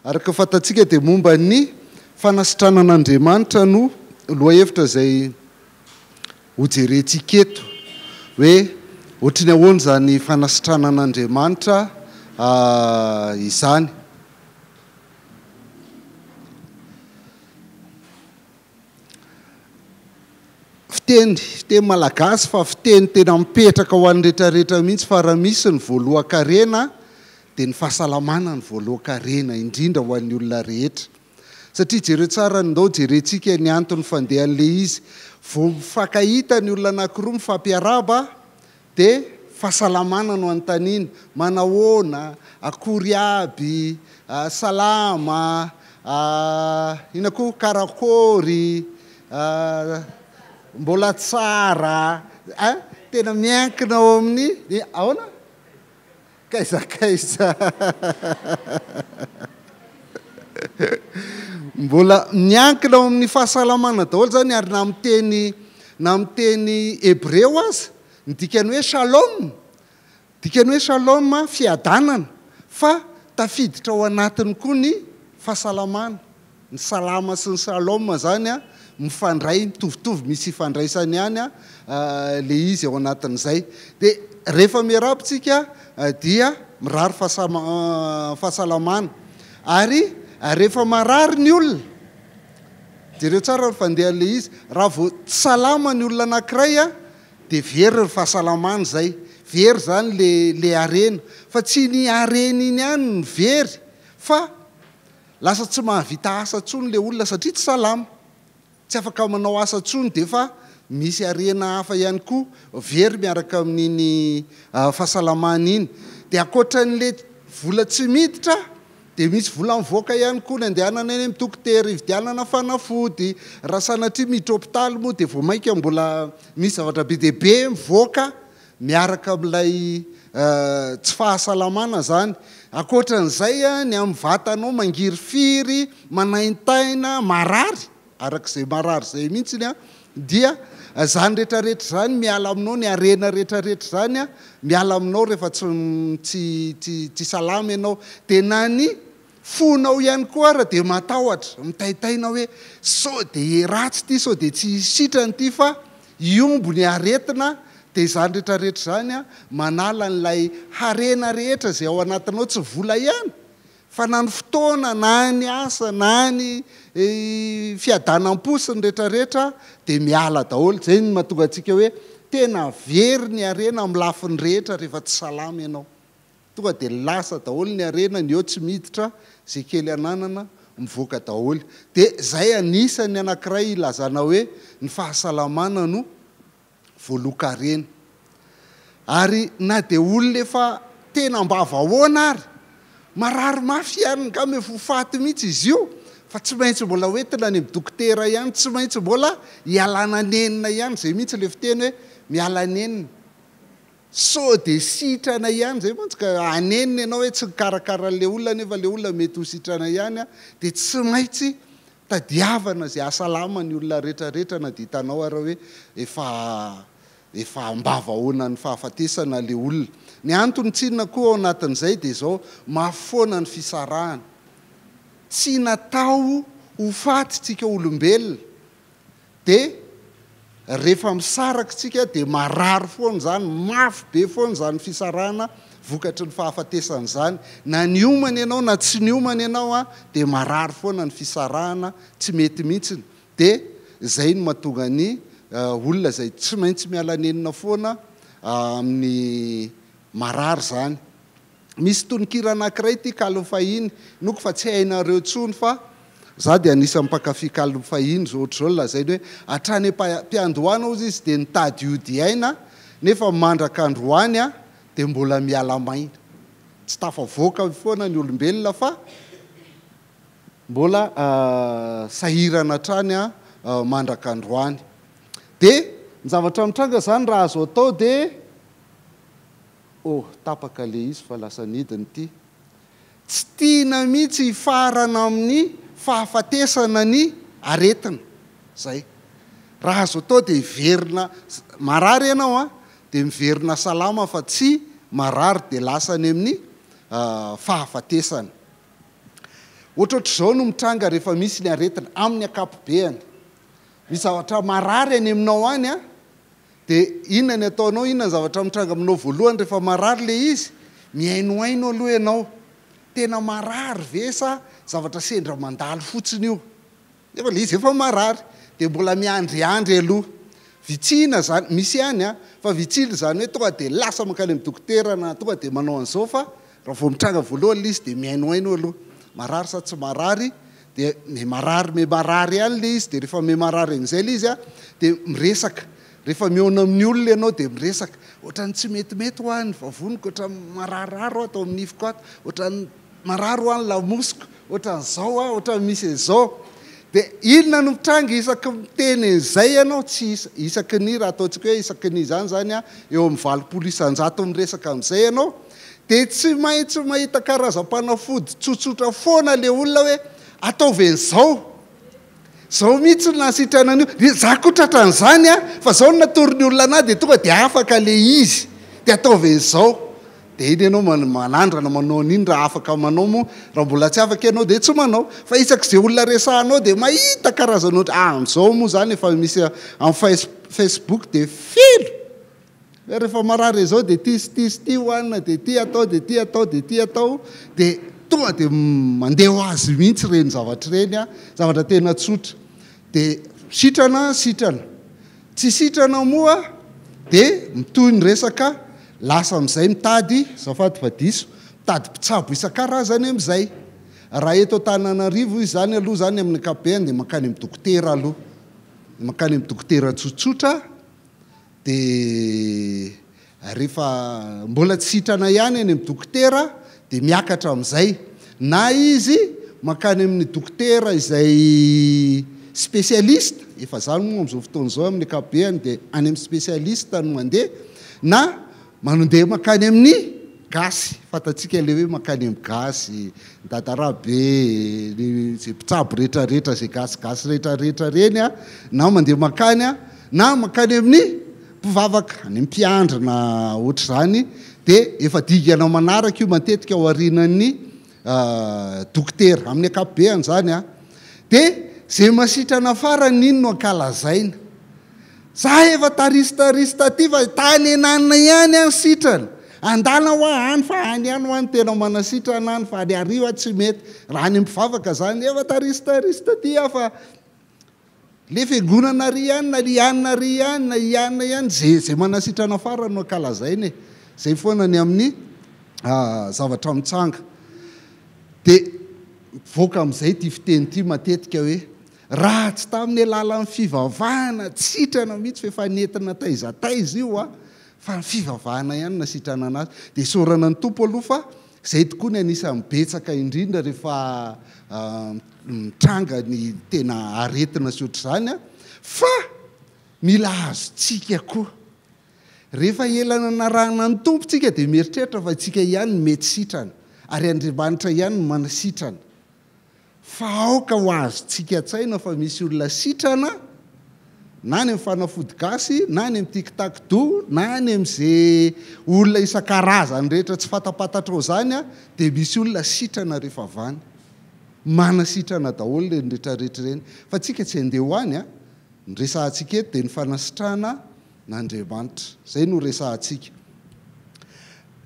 Araka fatatsika dia momba ny fanasitranan'Andriamanitra no loha hevitra izay hojerentsika eto hoe ohatrany ahoana zany fanasitranan'Andriamanitra izany. Fiteny malagasy fa fiteny tena mipetraka ho an'ny rehetrarehetra mihitsy fa raha misy ny voalohan-karena dia ny fahasalamana ny voalohan-karena indrindra ho an'ny olona rehetra. Satria jereo tsara ndao jerentsika ny antony fandehan'ilay izy vao mifankahita ny olona anankiroa mifampiaraba dia fahasalamana no anontaniana, manahoana, akory aby, salama, ina koa karakory, mbola tsara, tena miankina ao amin'ny ahoana? Kaizakaiza. Mbola miankina ao amin'ny fahasalamana daholo zany ary na amin'ny teny hébreu aza ny dikany hoe shalom. Dikany hoe shalom fiadanana fa tafiditra ao anatiny koa ny fahasalamana. Ny salama sy ny shalom zany mifandray mitovitovy misy ifandraisany ihany le izy ao anatin'izay. Dia rehefa miarabitsika dia mirary fahasalamana ary rehefa marary ny olona jereo tsara ny fandehan'le izy raha vao tsy salama ny olona anankiray dia very ny fahasalamana zay, very zany le harena fa tsy ny harena iny ihany ny very fa lasa tsy mahavita asa tsony le olona satria tsy salama, tsy afaka manao asa tsony dia fa misy harena hafa ihany koa very miaraka amin'iny fahasalamana iny. Dia akoatran'le vola tsy miditra dia misy vola mivoaka ihany koa ny andehanana eny amin'ny dokotera hividianana fanafody, raha sanatria miditra hôpitaly moa dia vao mainka mbola misy zavatra be dia be mivoaka miaraka amin'ilay tsy fahasalamana zany. Akoatran'izay ny amin'ny vatanao mangiry firy, manaintaina, marary, arak'izay marary izay mihitsiny dia zany rehetrarehetra zany miala aminao, ny harena rehetrarehetra zany miala aminao rehefa tsy salama ianao. Dia na ny fonao ihany koa raha dia matahotra mitaitaina hoe sao dia ratsy ity, sao dia tsy sitrany ity fa iombo ny aretina. Dia zany rehetrarehetra zany manala n'ilay harena rehetra izay ao anatinao, tsy vola ihany fa na ny fotoana, na ny asa, na ny fiadanam-posiny rehetrarehetra dia miala daholo. Zay ny mahatonga antsika hoe tena very ny harena amin'ny lafiny rehetra rehefa tsy salama ianao. Tonga dia lasa daholo ny harena, ny eo tsy miditra, zay kely ananana mivoaka daholo. Dia zay anisany anankiray ilazana hoe ny fahasalamana no voalohan-karena. Ary na dia olona efa tena mbava ahoana ary marary mafy ihany ngamba efa ho faty mihitsy izy io fa tsy maintsy mbola hoentina any amin'ny dokotera ihany, tsy maintsy mbola hialana nenina ihany. Zay mihitsy le fiteny hoe miala nenina, sao dia sitrana ihany zay mantsy ka anenina ianao hoe tsy mikarakara le olona nefa le olona mety ho sitrana ihany dia tsy maintsy tadiavana zay asalama ny olona rehetrarehetra na dia hitanao ara hoe efa ambava ahoana ny fahafatesana le olona. Ny antony tsinona koa ao anatin'izay dia izao mahafoana ny fisarahana. Tsy natao ho faty tsika olombelona dia rehefa misaraka tsika dia marary foana zany, mafy be foana zany fisarahana vokatry ny fahafatesana zany. Na ny omana ianao na tsy ny omana ianao dia marary foana ny fisarahana, tsy mety mihitsiny. Dia zay no mahatonga ny olona zay tsy maintsy miala nenina foana amin'ny marary zany. Misy tononkira anankiray ity kalmy fahiny, noko fa tsy hainareo tsony fa za dia anisan'ny mpankafy kalmy fahiny zao ohatr'izao lazainy hoe hatrany am-piandohana ozy izy dia nitady iodiaina nefa mandraka androany dia mbola miala maina. Tsy tafavoaka foana ny olombelona fa mbola sahirana hatrany mandraka androany. Dia ny zavatra mitranga zany raha azo atao dia tapaka le izy fa lasa nidiny ity. Tsy tiana mihitsy hifarana amin'ny fahafatesana ny aretina. Zay. Raha azo atao dia hiverina marary ianao dia miverina salama fa tsy marary dia lasa any amin'ny fahafatesana. ohatrohatr'izao no mitranga rehefa misy ny aretina amin'ny akapobeany. Misy zavatra marary any aminao any a, dia inona ny ataonao, inona ny zavatra mitranga aminao voalohany rehefa marary le izy, miainoaino aloha ianao. Tena marary ve sa zavatra sendra mandalo fotsiny io? Nefa le izy efa marary, dia mbola miandryandry aloha. Vitsina zany, misy ihany a, fa vitsina zany hoe tonga dia lasa mankany amin'ny dokotera na tonga dia manao an'izao, fa raha vao mitranga voalohany le izy dia miainoaino aloha. Marary sa tsy marary, dia memarary ihany le izy, dia rehefa memarary amin'izay le izy a, dia miresaka. Rehefa mihaona amin'ny olona ianao dia miresaka. Ohatrany tsy metimety ho any vavoniko, ohatrany marararo atao amin'ny nifiko ato, ohatrany marary ho any lamosiko, ohatran'izao a, ohatrany misy izao. Dia inona no mitranga isaky miteny izay ianao? Tsy isaky ny raha ataontsika hoe isaky ny zany a, eo amin'ny 20 isan-jato miresaka amin'izay ianao, dia tsy maintsy mahita karazam-panafody tsotsotra foana le olona hoe ataovy an'izao. Zao mihitsy nasitranan'io, za koa tratran'izany a, fa zao no natorin'ny olona anahy dia tonga dia afaka le izy, dia ataovy an'izao. Dia iny ianao manandrana manao an'iny raha afaka manao moa, raha mbola tsy afaka ianao dia tsy manao. Fa isak'izay olona resahanao dia mahita karazan'ohatra, amin'izao moa zany efa misy amin'ny Facebook dia filo. Rehefa marary izao dia ty hoanina, dia ty atao, dia ty atao, dia ty atao, dia tonga dia mandeha ho azy mihitsy ireny zavatra ireny a, zavatra tena tsotra. Dia sitrana, tsy sitrana moa dia mitoy ny resaka, lasa amin'izay mitady, zafady vadiso, mitady mpitsabo isan-karazany amin'izay. Raha eto Antananarivo izy zany aloha zany amin'ny ankapobeny dia mankany amin'ny dokotera aloha, mankany amin'ny dokotera tsotsotra. Dia rehefa mbola tsy sitrana ihany any amin'ny dokotera dia miakatra amin'izay, na izy mankany amin'ny dokotera izay spesialista, efa zany moa amin'izao fotoan'izao amin'ny ankapobeny dia any amin'ny spesialista no mandeha, na mandeha mankany amin'ny gasy. Fantatsika le hoe mankany amin'ny gasy, dadarabe, zay mpitsabo rehetrarehetra, zay gasigasy rehetrarehetra reny a, na mandeha mankany a, na mankany amin'ny mpivavaka, any mpiandry na ohatr'izany. Dia efa digana manaraka io matetika ao aorianan'ny dokotera amin'ny ankapobeny zany a. Dia zay masitrana farany iny no ankalazaina. Za efa taristarista ty fa tany enanina ihany any sitrana, andala ho any fa any ihany ho any tena manasitrana any, fa any ariva tsy mety. Raha any mpivavaka zany efa taristarista ty fa le fiangonana ry ihany, na lianina ry ihany, na ianina ihany, zay manasitrana farany no ankalazaina e. Zay foana ny amin'ny zavatra mitsanga. Dia voaka amin'izay ty fiteny ty matetika hoe raha tsy tamin'ny alalan'ny fivavahana sitrana mihitsy fa efa nentina taizataiza io a, fa ny fivavahana ihany nasitrana anazy. Dia sorana ny tompo aloha fa zay tokoa ny anisan'ny betsaka indrindra rehefa mitranga ny tena aretina sy ohatr'izany a, fa mila azotsika koa. Rehefa elana narahana ny tompontsika dia mieritreritra fa tsika ihany mety sitrana, ary Andriamanitra ihany no manasitrana. Fa aoka ho azotsika tsaina fa misy olona sitrana, na ny amin'ny fanafody gasy, na ny amin'ny tiktakdo, na ny amin'izay olona isan-karazany rehetra tsy fantapantatra zany a, dia misy olona sitrana rehefa avany. Manasitrana daholo le rehetrarehetra ireny. Fa tsika tsy handeha ho any a, ny resahantsika eto dia ny fanasitrana n'Andriamanitra. Zay no resahantsika.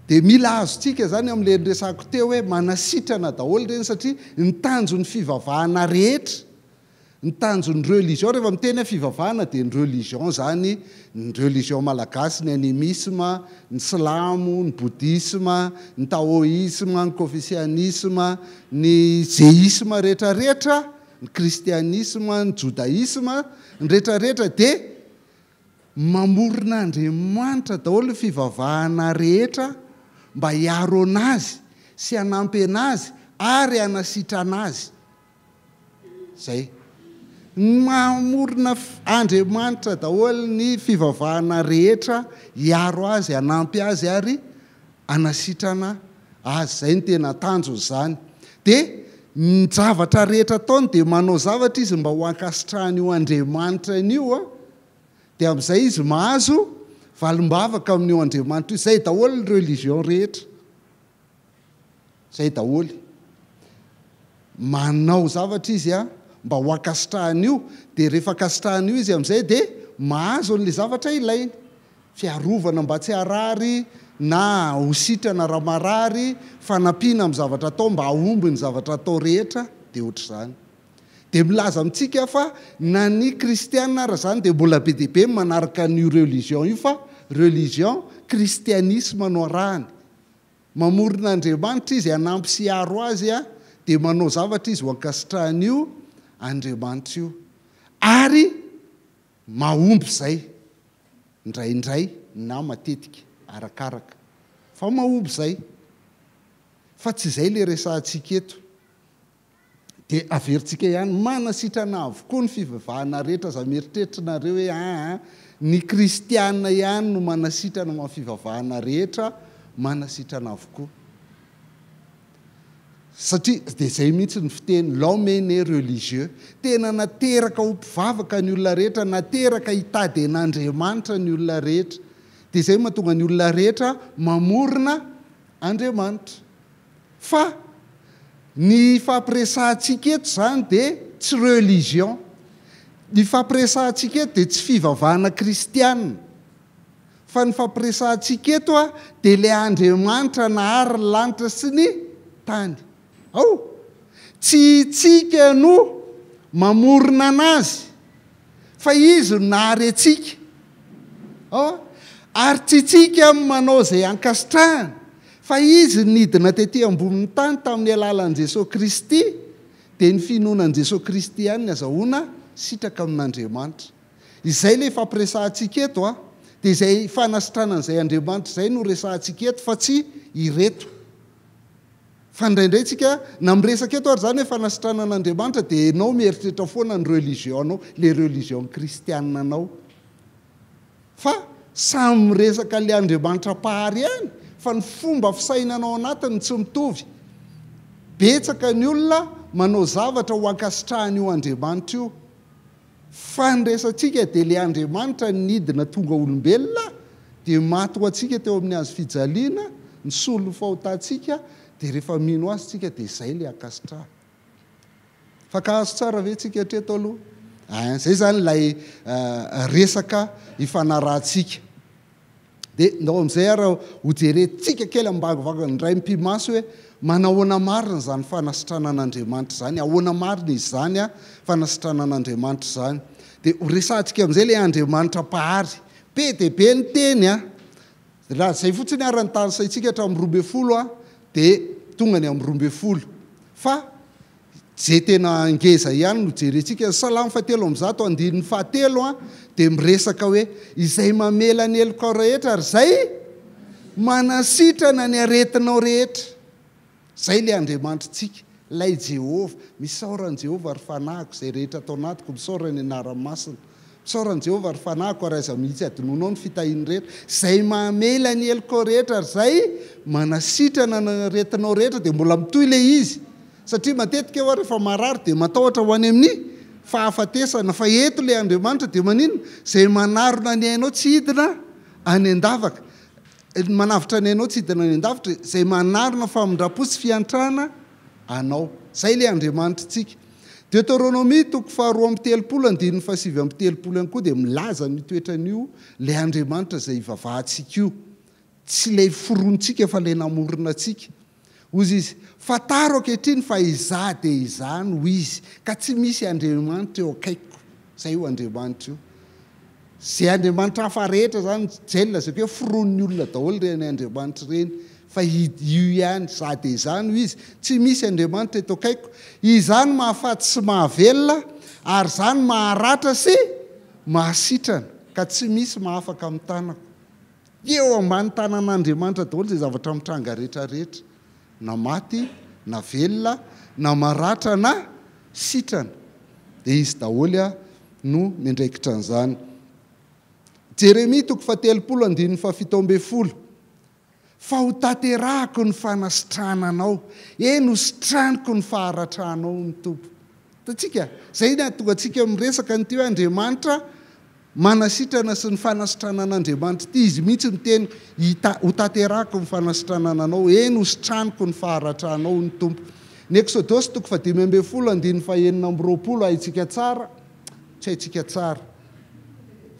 Dia mila azontsika zany amin'ilay resahako teo hoe manasitrana daholo ireny, satria ny tanjon'ny fivavahana rehetra, ny tanjon'ny religion, rehefa miteny fivavahana dia ny religion zany, ny religion malagasy, ny animisme, ny silamo, ny bouddhisme, ny taoïsme, ny confucianisme, ny jéisme rehetrarehetra, ny kristianisme, ny judaïsme, ny rehetrarehetra dia mamorona Andriamanitra daholo ny fivavahana rehetra mba hiaro anazy sy hanampy anazy ary hanasitra anazy. Zay. Mamorona Andriamanitra daholo ny fivavahana rehetra hiaro azy, hanampy azy ary hanasitrana azy. Zay ny tena tanjo zany. Dia ny zavatra rehetra ataony dia manao zavatra izy mba ho ankasitrahany io Andriamanitra io a, dia amin'izay izy mahazo valim-bavaka amin'io Andriamanitra io. Zay daholo ny religion rehetra. Zay daholo. manao zavatra izy mba ho akasitrahana io, dia rehefa kasitrahana io izy amin'izay dia mahazo an'ilay zavatra ilainy. Fiarovana mba tsy harary na ho sitrana raha marary, fanampiana amin'ny zavatra atao mba ahomby ny zavatra atao rehetra, dia ohatr'izany. Dia milaza amintsika fa na ny kristianina raha zany dia mbola be dia be manaraka n'io religion io, fa religion kristianisme no arahany. Mamorona Andriamanitra izy hanampy sy haro azy dia manao zavatra izy ho ankasitrahan'io Andriamanitra io. Ary mahomby izay indraindray na matetika arakaraka. Fa mahomby izay. Fa tsy izay ilay resantsika eto. Dia averintsika ihany manasitrana avokoa ny fivavahana rehetra za mieritreritrareo hoe ny kristianina ihany no manasitrana amin'ny fivavahana rehetra, manasitrana avokoa. Satria dia izay mihitsy ny fiteny l'homme est né religieux, tena nateraka ho mpivavaka ny olona rehetra, nateraka hitady an'Andriamanitra ny olona rehetra. Dia izay mahatonga ny olona rehetra mamorona Andriamanitra. Fa ny fampiresahantsika eto zany dia tsy religion. Ny fampiresahantsika eto dia tsy fivavahana kristianina. Fa ny fampiresahantsika eto dia ilay Andriamanitra nahary ny lanitra sy ny tany. Tsy tsika no mamorona anazy, fa izy no nahary antsika. Ary tsy tsika manao izay ankasitrahana, fa izy nidina tetỳ ambonin'ny tany tamin'ny alalan'i Jesosy Kristy, dia ny finoanan'i Jesosy Kristy ihany ny azahoana sitraka amin'Andriamanitra. Izay ilay fampiresahantsika eto dia izay fanasitrana an'izay Andriamanitra izay no resahantsika eto, fa tsy ireto. Fa indraindray tsika na miresaka eto ary zany hoe fanasitrana an'Andriamanitra dia ianao mieritreritra foana ny religion anao, ilay religion kristianina anao. Fa samy miresaka ilay Andriamanitra pahary ihany, fa ny fomba fisainanao anatiny tsy mitovy. Betsaka ny olona manao zavatra ho ankasitrahany io Andriamanitra io. Fa ny resantsika dia ilay Andriamanitra nidina tonga olombelona, dia maty ho antsika teo amin'ny hazo fijaliana, ny solony fahotantsika, dia rehefa mino azy tsika dia izay ilay ankasitraha. Fa ka azo tsara ve tsika hatreto aloha? Izay zany ilay resaka ifanarahantsika. Dia ndao amin'izay ara ho jerentsika kely ambagavaga ny ray mpimaso hoe manahoana marina zany fanasitrana an'Andriamanitra zany, ahoana marina izy zany fanasitrana an'Andriamanitra zany. Dia ho resantsika amin'izay ilay Andriamanitra pahary, be dia be ny teny raha izay fotsiny ara ny tany saitsika hatramin'ny 12 dia tonga ny amin'ny 12. Fa zay tena ngeza ihany no jerentsika. Salamo 7:7 dia miresaka hoe izay mamela ny elokao rehetra ary izay manasitrana ny aretinao rehetra. Izay ilay Andriamanitrantsika, ilay Jehova. Misaorany Jehova ary fanahiko izay rehetra atao anatiko, misaorany anara-masina. Misaorany Jehova ary fanahiko ary aiza mihitsy adinoinao ny fitahiany rehetra. Izay mamela ny elokao rehetra ary izay manasitrana ny aretinao rehetra. Dia mbola mitohy ilay izy. Satria matetika eo rehefa marary dia matahotra ho any amin'ny fahafatesana. Fa eto ilay Andriamanitra dia maninona? Izay manarona ny ainao tsy hidina any an-davaka. Manavitra ny ainao tsy hidina any an-davitra, izay manarona famindrapo sy fiantrana anao. Izay ilay Andriamanitrantsika. Deutéronomie 2:30-7 ihany koa dia milaza ny toetran'io ilay Andriamanitra izay ivavahantsika io. Tsy ilay forontsika fa ilay namorona antsika. Ozy izy, fataro ankehitriny fa izaho dia izaho no izy, ka tsy misy Andriamanitra eo akaiko. Izay io Andriamanitra io. Izay Andriamanitra hafa rehetra zany jelona zay hoe foron'ny olona daholo ireny Andriamanitra ireny. Fa io ihany, izaho dia izaho no izy, tsy misy Andriamanitra eto akaiko. Izany mahafaty sy mahavelona, ary izany maharatra sy mahasitrana, ka tsy misy mahafaka amin'ny tanako. Eo ambany tanan'Andriamanitra daholo izay zavatra mitranga rehetrarehetra. Na maty, na velona, na maratra, na sitrana. Dia izy daholo no miandraikitra an'izany. Jeremia 3:17 fa ho tanterahako ny fanasitrana anao, eno sitraniko ny faharatranao ny Tompo. Tatsika, izay tonga antsika miresaka nyty hoe Andriamanitra manasitrana sy ny fanasitrana an'Andriamanitra. Ty izy mihitsy ny teny ho tanterahako ny fanasitrana anao, eno sitraniko ny faharatranao ny Tompo. ny Exodosy 5:20 haitsika tsara tsy haitsika tsara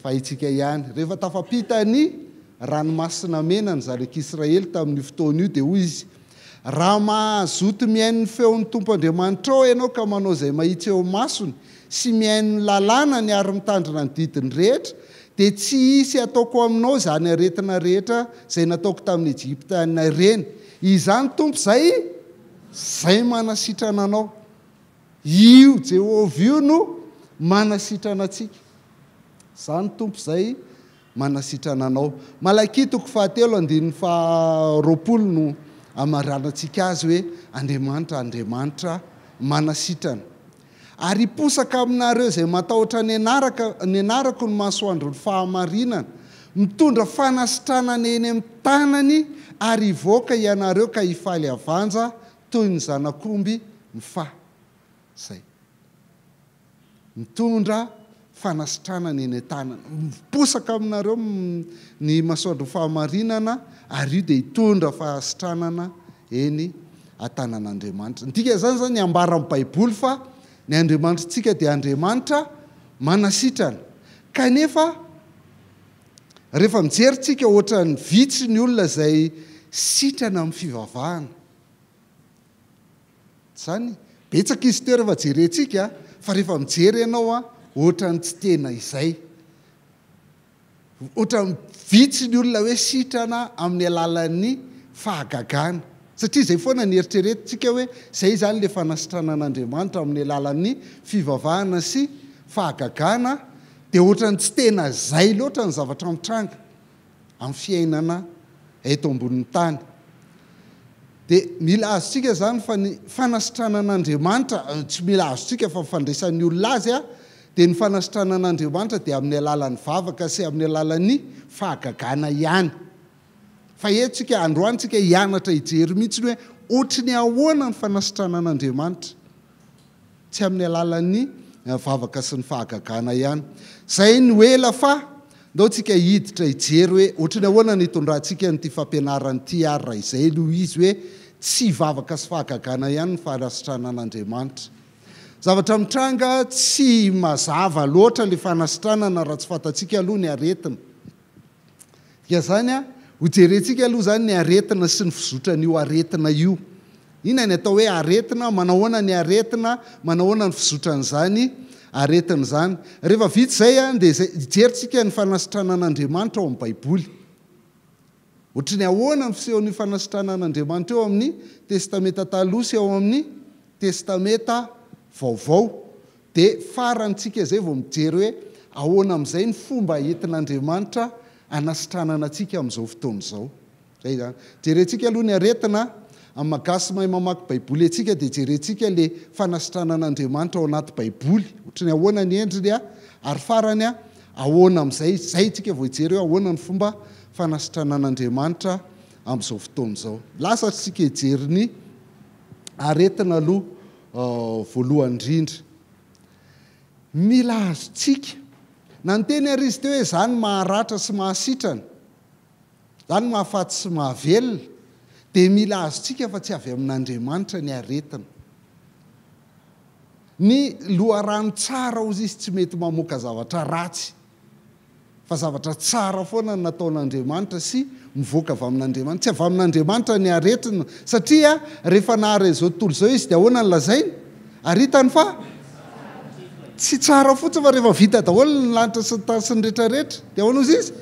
fa haitsika ihany rehefa tafapita ny ranomasina menany zareo Israely tamin'ny fotoana io dia hoy izy raha mahazoto miain'ny feon'ny tompo Andriamanitra ao ianao ka manao izay mahitsy eo masony sy miain'ny lalàna ny ary-mitandrina ny didiny rehetra dia tsy hisy ataoko aminao izany aretina rehetra izay nataoko tamin'ny Ejiptiana ireny. Izany tompo zay manasitrana anao. Io Jehovah io no manasitrana antsika. Izany tompo zay manasitrana anao. Malakia 2:20 no amaranantsika azy hoe Andriamanitra manasitrana. Ary posaka aminareo izay matahotra ny anarako ny masoandro ny fahamarinana, mitondra fanasitranana eny amin'ny tanany ary ivoaka ianareo ka hifaly avanja toy ny zanak'omby mifahy. Zay. Mitondra fanasitranana eny an-tanana. Posaka aminareo ny masoandro ny fahamarinana ary io dia hitondra fanasitranana eny an-tanan'Andriamanitra. Ndika zany ambara amin'ny Baiboly fa ny Andriamanitrantsika dia Andriamanitra manasitrana. Kanefa rehefa mijerytsika ohatra ny vitsy ny olona izay sitrana amin'ny fivavahana. Zany betsaka izy teo rehefa jerentsika fa rehefa mijery ianao ohatra ny tsy tena izay. Ohatra ny vitsy ny olona hoe sitrana amin'ny alalan'ny fahagagana. Satria izay foana ny eritreretintsika hoe izay zany le fanasitranan'Andriamanitra amin'ny alalan'ny fivavahana sy fahagagana dia ohatra ny tsy tena izay loatra ny zavatra mitranga amin'ny fiainana eto ambonin'ny tany. Dia mila azontsika zany fa ny fanasitranan'Andriamanitra tsy mila azontsika fa fandraisan'ny olona azy dia ny fanasitranan'Andriamanitra dia amin'ny alalan'ny vavaka sy amin'ny alalan'ny fahagagana ihany. Fa etsika androany tsika hianatra hijery mihitsy hoe ohatry ny ahoana ny fanasitranan'Andriamanitra. Tsy amin'ny alalan'ny vavaka sy ny fahagagana ihany. Zay ny ela fa ndao tsika hiditra hijery hoe ohatry ny ahoana ny hitondrantsika nyity fampianaran'ity ary raha izay no izy hoe tsy vavaka sy fahagagana ihany ny fanasitranan'Andriamanitra. Zavatra mitranga tsy mazava loatra le fanasitranana raha tsy fantatsika aloha ny aretina. Dia zany hojerentsika aloha zany ny aretina sy ny fizotran'io aretina io. Ina ny atao hoe aretina, manahoana ny aretina, manahoana ny fizotran'izany aretina zany. Rehefa vita zay dia hijerytsika ny fanasitranan'Andriamanitra ao amin'ny Baiboly. Ohatry ny ahoana ny fisehon'ny fanasitranan'Andriamanitra eo amin'ny testameta taloha sy eo amin'ny testameta vaovao. Dia farantsika zay vao mijery hoe ahoana amin'izay ny fomba entin'Andriamanitra anasitranana antsika amin'izao fotoana izao. Zay zany. Jerentsika aloha ny aretina amin'ny Malagasy mahay mamaky Baiboly antsika dia jerentsika le fanasitranan'Andriamanitra ao anaty Baiboly. Ohatry ny ahoana ny endriny ary farany ahoana amin'izay zay tsika vao hijery hoe ahoana ny fomba fanasitranan'Andriamanitra amin'izao fotoana izao. Lasa tsika hijery ny aretina aloha voalohany indrindra. Mila azontsika na ny teny ary izy teo hoe zany maharatra sy mahasitrana, zany mahafaty sy mahavelona, dia mila azontsika fa tsy avy amin'Andriamanitra ny aretina. Ny loharano tsara ozy izy tsy mety mamoaka zavatra ratsy, fa zavatra tsara foana ny nataon'Andriamanitra sy mivoaka avy amin'Andriamanitra. Tsy avy amin'Andriamanitra ny aretina satria rehefa nahary izao tontolo izao izy dia ahoana ny lazainy? Aritany fa tsy tsara fotsiny fa rehefa vita daholo ny lanitra sy ny tany sy ny rehetrarehetra dia ahoana izy?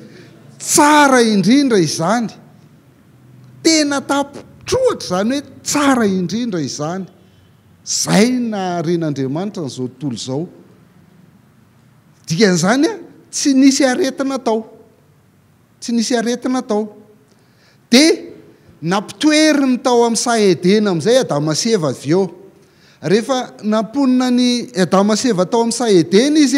Tsara indrindra izany. Tena tapotroatra zany hoe tsara indrindra izany. Zay naharen'Andriamanitra n'izao tontolo izao. Dikan'izany tsy nisy aretina tao. Tsy nisy aretina tao. Dia nampitoeriny tao amin'ny sahedena amin'izay Adama sy Eva avy eo. Rehefa namponina ny Adama sy Eva tao amin'ny sahedena izy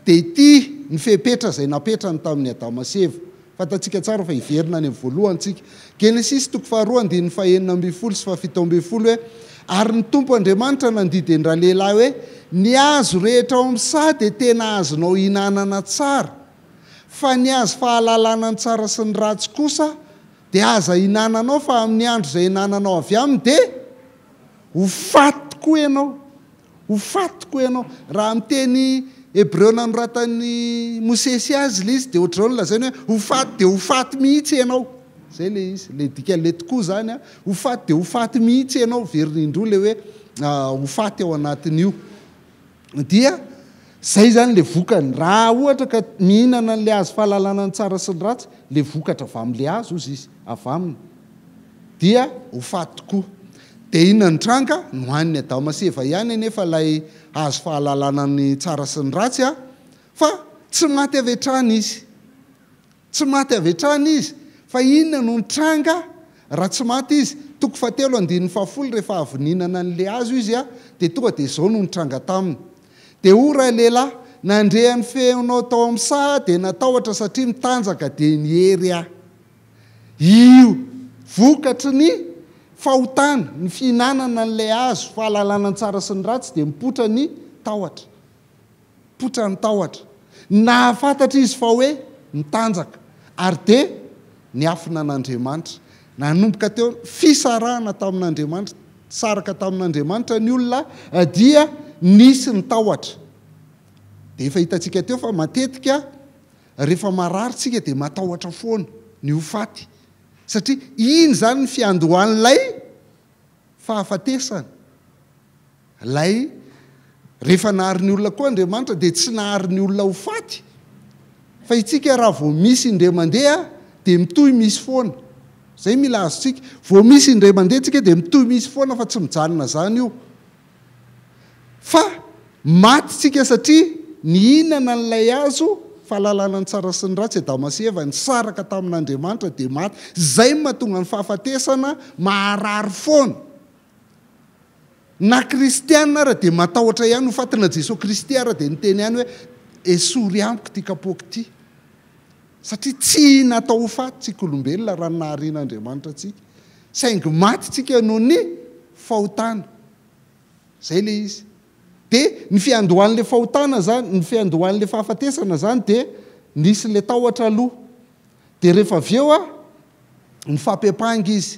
dia ity ny fepetra izay napetrany tamin'ny Adama sy Eva. Fantatsika tsara fa hiverina any amin'ny voalohantsika. Genesis 2:1-5 sy 7 hoe ary ny Tompo Andriamanitra nandidy ny rahalehilahy hoe ny hazo rehetra ao amin'ny saha dia tena azonao hinanana tsara, fa ny hazo fahalalana ny tsara sy ny ratsy kosa dia aza hinananao fa amin'ny andro izay hinananao avy aminy dia ho faty koa ianao, ho faty koa ianao. Raha am'teny Hebreo nanoratan'ny Mosesy azy le izy dia ohatr'izao no lazainy hoe ho faty dia ho faty mihitsy ianao. Zay le izy, le dika le tokoa zany a, ho faty dia ho faty mihitsy ianao, verindroa le hoe ho faty ao anatin'io. Dia zay zany le vokany. Raha ohatra ka mihinana n'le azo fahalalana ny tsara sy ny ratsy, le vokatra avy amin'le azo ozy izy, avy aminy. Dia ho faty tokoa. Dia inona ny tranga? Nohaniny Adama sy Eva ihany nefa ilay azo fahalalana ny tsara sy ny ratsy a, fa tsy maty avy hatrany izy. Tsy maty avy hatrany izy. Fa inona no ny tranga raha tsy maty izy? Toko 7:10 rehefa avy nihinana n'le azo izy a, dia tonga dia izao no ny tranga taminy. Dia ora lehilahy, nandrehan'ny feonao tao amin'ny saha dia natahotra satria mitanjaka dia niery aho. Io vokatry ny fahotana, ny fihinanana n'ilay azo fahalalana ny tsara sy ny ratsy dia mipotra ny tahotra. Mipotra ny tahotra. Nahafantatra izy fa hoe mitanjaka. Ary dia niafina an'Andriamanitra. Nanomboka teo fisarahana tamin'Andriamanitra, saraka tamin'Andriamanitra ny olona dia nisy ny tahotra. Dia efa hitantsika teo fa matetika rehefa mararitsika dia matahotra foana ny ho faty. Satria iny zany ny fiandohan'ilay fahafatesana. Lay rehefa nahary ny olona koa Andriamanitra dia tsy nahary ny olona ho faty. Fa itsika raha vao misy indray mandeha dia mitohy misy foana. Zay mila azontsika. Vao misy indray mandeha tsika dia mitohy misy foana fa tsy mijanona zany io. Fa maty tsika satria nihinana n'ilay azo fahalalana ny tsara sy ny ratsy Adama sy Eva nisaraka tamin'Andriamanitra dia maty. Zay mahatonga ny fahafatesana maharary foana. Na kristianina raha dia matahotra ihany ho faty, na Jesosy Kristy ara dia niteny ihany hoe esory amiko ty kapoaka ty. Satria tsy natao ho faty tsika olombelona raha naharian'Andriamanitra tsika. Saingy maty tsika noho ny fahotana. Zay le izy. Dia ny fiandohan'le fahotana zany, ny fiandohan'le fahafatesana zany dia nisy le tahotra aloha. Dia rehefa avy eo a, ny fampepanga izy.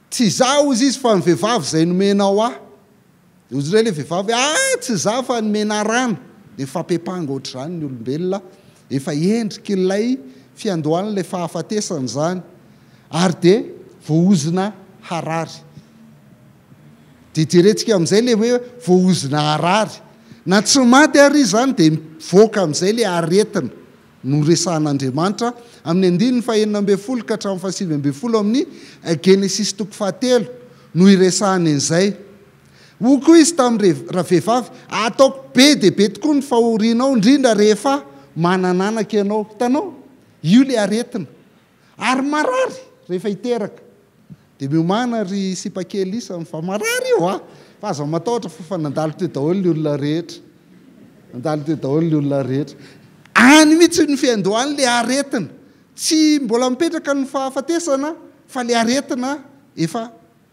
Tsy zaho izy fa ny vehivavy zay nomenao aho. Dia ozy le vehivavy, tsy zaho fa nomena rano. Dia fampepanga ohatr'izany ny olombelona. Efa endrika ilay fiandohan'le fahafatesana zany. Ary dia voahozina harary. Dia jerentsika amin'izay le hoe voahozina harary. Na tsy maty ary zany dia mivoaka amin'izay le aretina no resahan'Andriamanitra amin'ny 9:12 ka hatramin'ny 7:20 amin'ny Genesis 7 no iresahany an'izay. Ho koa izy tamin'ny raha vehivavy, ataoko be dia be tokoa ny fahorianao indrindra rehefa manananaka ianao. Hitanao? Io le aretina. Ary marary rehefa hiteraka. Dia miomana ry sipakely isa fa marary io a. Fa aza matahotra fa nandalo teo daholo ny olona rehetra. Nandalo teo daholo ny olona rehetra. Any mihitsy ny fiandohan'le aretina. Tsy mbola mipetraka ny fahafatesana fa le aretina efa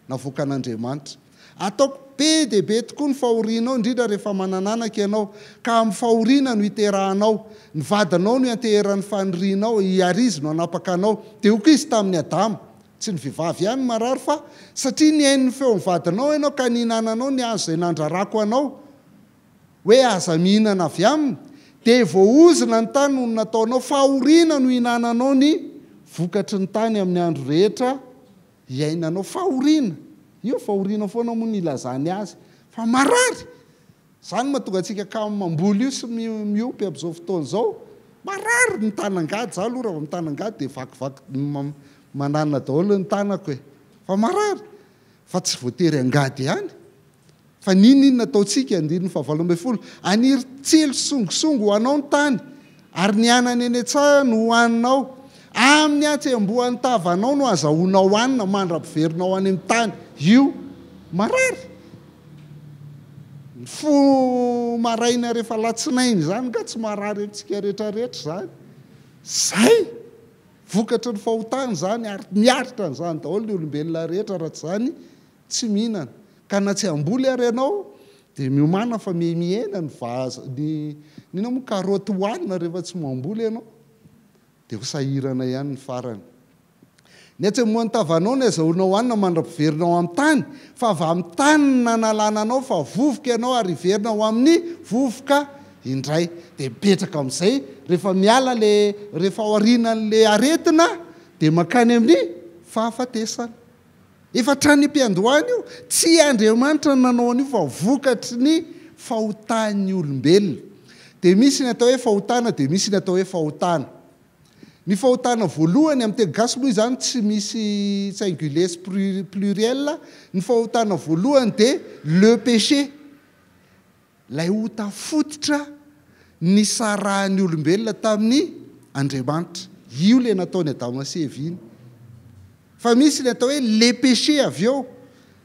navoaka an'Andriamanitra. Ataoko be dia be tokoa ny fahorianao indrindra rehefa manananaka ianao, ka amin'ny fahoriana no hiterahanao. Ny vadanao no anteheran'ny fanirianao, iarizy no anapaka anao. Dia ho koa izy tamin'ny Adama, tsy ny vehivavy ihany marary fa satria nihainy ny feo ny vadanao ianao ka nihinananao ny azo izay nandrarako anao hoe aza mihinana avy aminy, dia voahozina ny tany no nataonao, fahoriana no hinananao ny vokatry ny tany amin'ny andro rehetra iainanao. Fahoriana. Io fahoriana foana moa ny ilazany azy. Fa marary. Zany mahatonga antsika ka mamboly io sy miompy amin'izao fotoana izao. Marary ny tanangady. Zaho aloha raha ny tanangady dia vakivaky manana daholo ny tanako e. Fa marary. Fa tsy voatery angady ihany. Fa ninona ataontsika 9:12. Aniry tsilo songosongo ho anao ny tany, ary ny anany eny an-tsaha no hohaninao. Amin'ny atsembohan'ny tavanao no azahoanao hanina mandra-piverinao any amin'ny tany. Io marary. Fo maraina rehefa latsinainy zany ka tsy marary amintsika rehetrarehetra zany. Zay vokatry ny fahotana zany, ary miaritra n'izany daholo ny olombelona rehetra raha tsy zany tsy mihinana. Ka na tsy amboly ary ianao dia miomana fa mihena ny vaza ny moa karaoty hohanina rehefa tsy mamboly ianao dia ho sahirana ihany ny farany. ny tsy moany tavanao ny azahoanao anina mandra-piverinao amin'ny tany fa avy amin'ny tany nanalananao fa vovoka ianao ary iverinao amin'ny vovoka indray dia mipetraka amin'izay rehefa miala rehefa ao aorianan'le aretina dia makany amin'ny fahafatesana efa trany mpiandohany io tsy Andriamanitra nanao an'io fa vokatry ny fahotan'ny olombelona dia misy ny atao hoe fahotana dia misy ny atao hoe fahotana. Ny fahotana voalohany amin'ny teny gasy moa izany tsy misy singulier pluriel. Ny fahotana voalohany dia le péché, lay hota fototra ny sarahan'ny olombelona tamin'ny Andriamanitra. Io le nataony Adama sy Eva iny. Fa misy ny atao hoe le péché avy eo,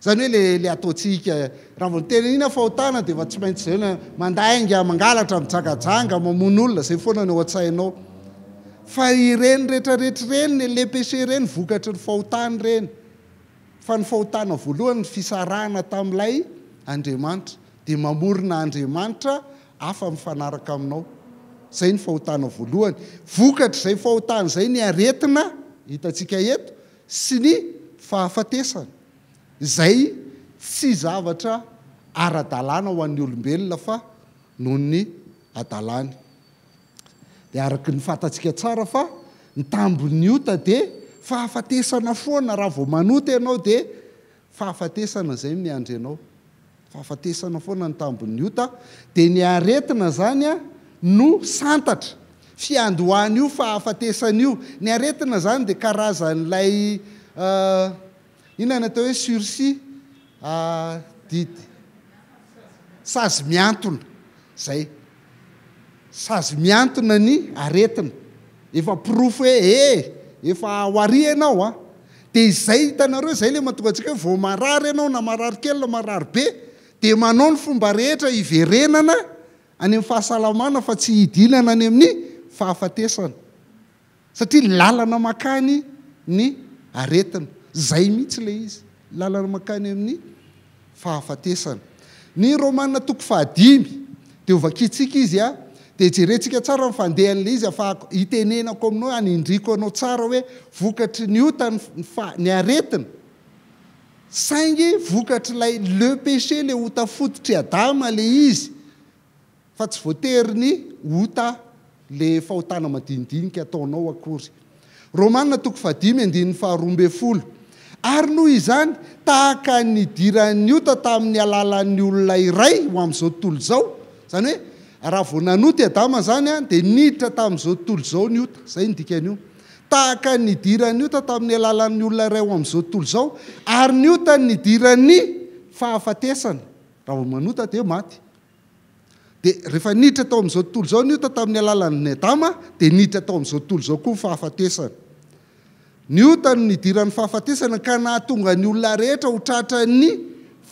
zany hoe le ataontsika raha vao tena ina fahotana dia efa tsy maintsy zay mandainga mangalatra mijangajanga mamono olona zay foana ny ao an-tsainao. Fa ireny rehetrarehetra ireny le péché ireny vokatry ny fahotana ireny. Fa ny fahotana voalohany ny fisarahana tamin'ilay Andriamanitra dia mamorona Andriamanitra hafa mifanaraka aminao. Zay ny fahotana voalohany. Vokatry izay fahotana izay ny aretina hitantsika eto sy ny fahafatesana. Izay tsy zavatra ara-dalàna ho an'ny olombelona fa noho ny adalàny. Dia araka ny fantatsika tsara fa ny tambon'ny ota dia fahafatesana foana raha vao manota ianao dia fahafatesana izay ny andro ianao. Fahafatesana foana ny tambon'ny ota dia ny aretina zany no santatra fiandohany io fahafatesana io. Ny aretina zany dia karazan'ilay inona ny atao hoe sursis didy sazy miantona zay. Sazy miantona ny aretina efa pirofo hoe efa hoari ianao dia izay hitanareo izay le mahatonga antsika hoe vao marary ianao na marary kely na marary be dia manao ny fomba rehetra hiverenana any amin'ny fahasalamana fa tsy hidinana any amin'ny fahafatesana satria lalana makany ny aretina. Zay mihitsy le izy, lalana makany amin'ny fahafatesana. Ny Romanina 5 dia ovakitsika izy dia jerentsika tsara ny fandehan'ilay izy afahako hitenenako aminao anindriko anao tsara hoe vokatry ny ota ny aretina saingy vokatry ilay le péché le ota fototry Adama le izy fa tsy voatery ny ota le fahotana madinidinika ataonao akory. Romanina 5:12 ary noho izany tahaka ny diran'ny ota tamin'ny alalan'ny olona iray ho amin'izao tontolo izao. Zany hoe raha vao nanoty Adama zany dia niditra tamin'izao tontolo izao ny ota. Zay ny dikan'io. Tahaka ny diran'ny ota tamin'ny alalan'ny olona iray ho amin'izao tontolo izao ary ny ota nidiran'ny fahafatesana. Raha vao manota dia maty. Dia rehefa niditra tao amin'izao tontolo izao ny ota tamin'ny alalan'ny Adama dia niditra tao amin'izao tontolo izao koa ny fahafatesana. Ny ota no nidiran'ny fahafatesana ka nahatonga ny olona rehetra ho tratran'ny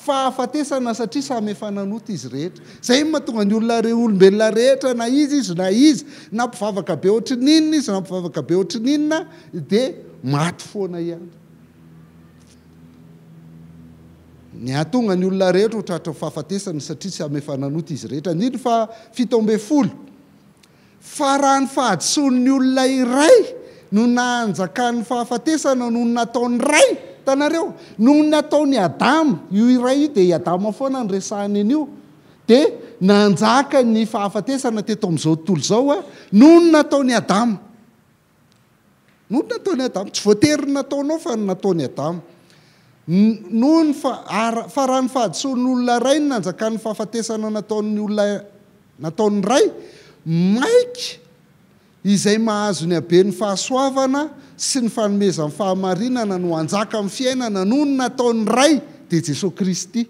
fahafatesana satria samy efa nanota izy rehetra. Zay mahatonga ny olombelona rehetra na izy na mpivavaka be ohatry ninona izy na mpivavaka be ohatry ninona dia maty foana ihany. Ny ahatonga ny olona rehetra ho tratra fahafatesana satria samy efa nanota izy rehetra. Indrindra fa 17 fa raha ny fahadisoan'ny olona iray no nanjakan'ny fahafatesana no nataony ray. Tanareo no nataony Adama io iray io dia i Adama foana ny resahany an'io dia nanjaka ny fahafatesana teto amin'izao tontolo izao no nataony Adama. No nataony Adama tsy voatery nataonao fa nataony Adama. Nohony fa raha ny fahadisoan'ny olona ray no nanjakan'ny fahafatesana nataon'ny olona nataony ray maiky izay mahazo ny habeny fahasoavana sy ny fanomezan'ny fahamarinana no anjaka amin'ny fiainana noho ny nataony ray dia Jesosy Kristy.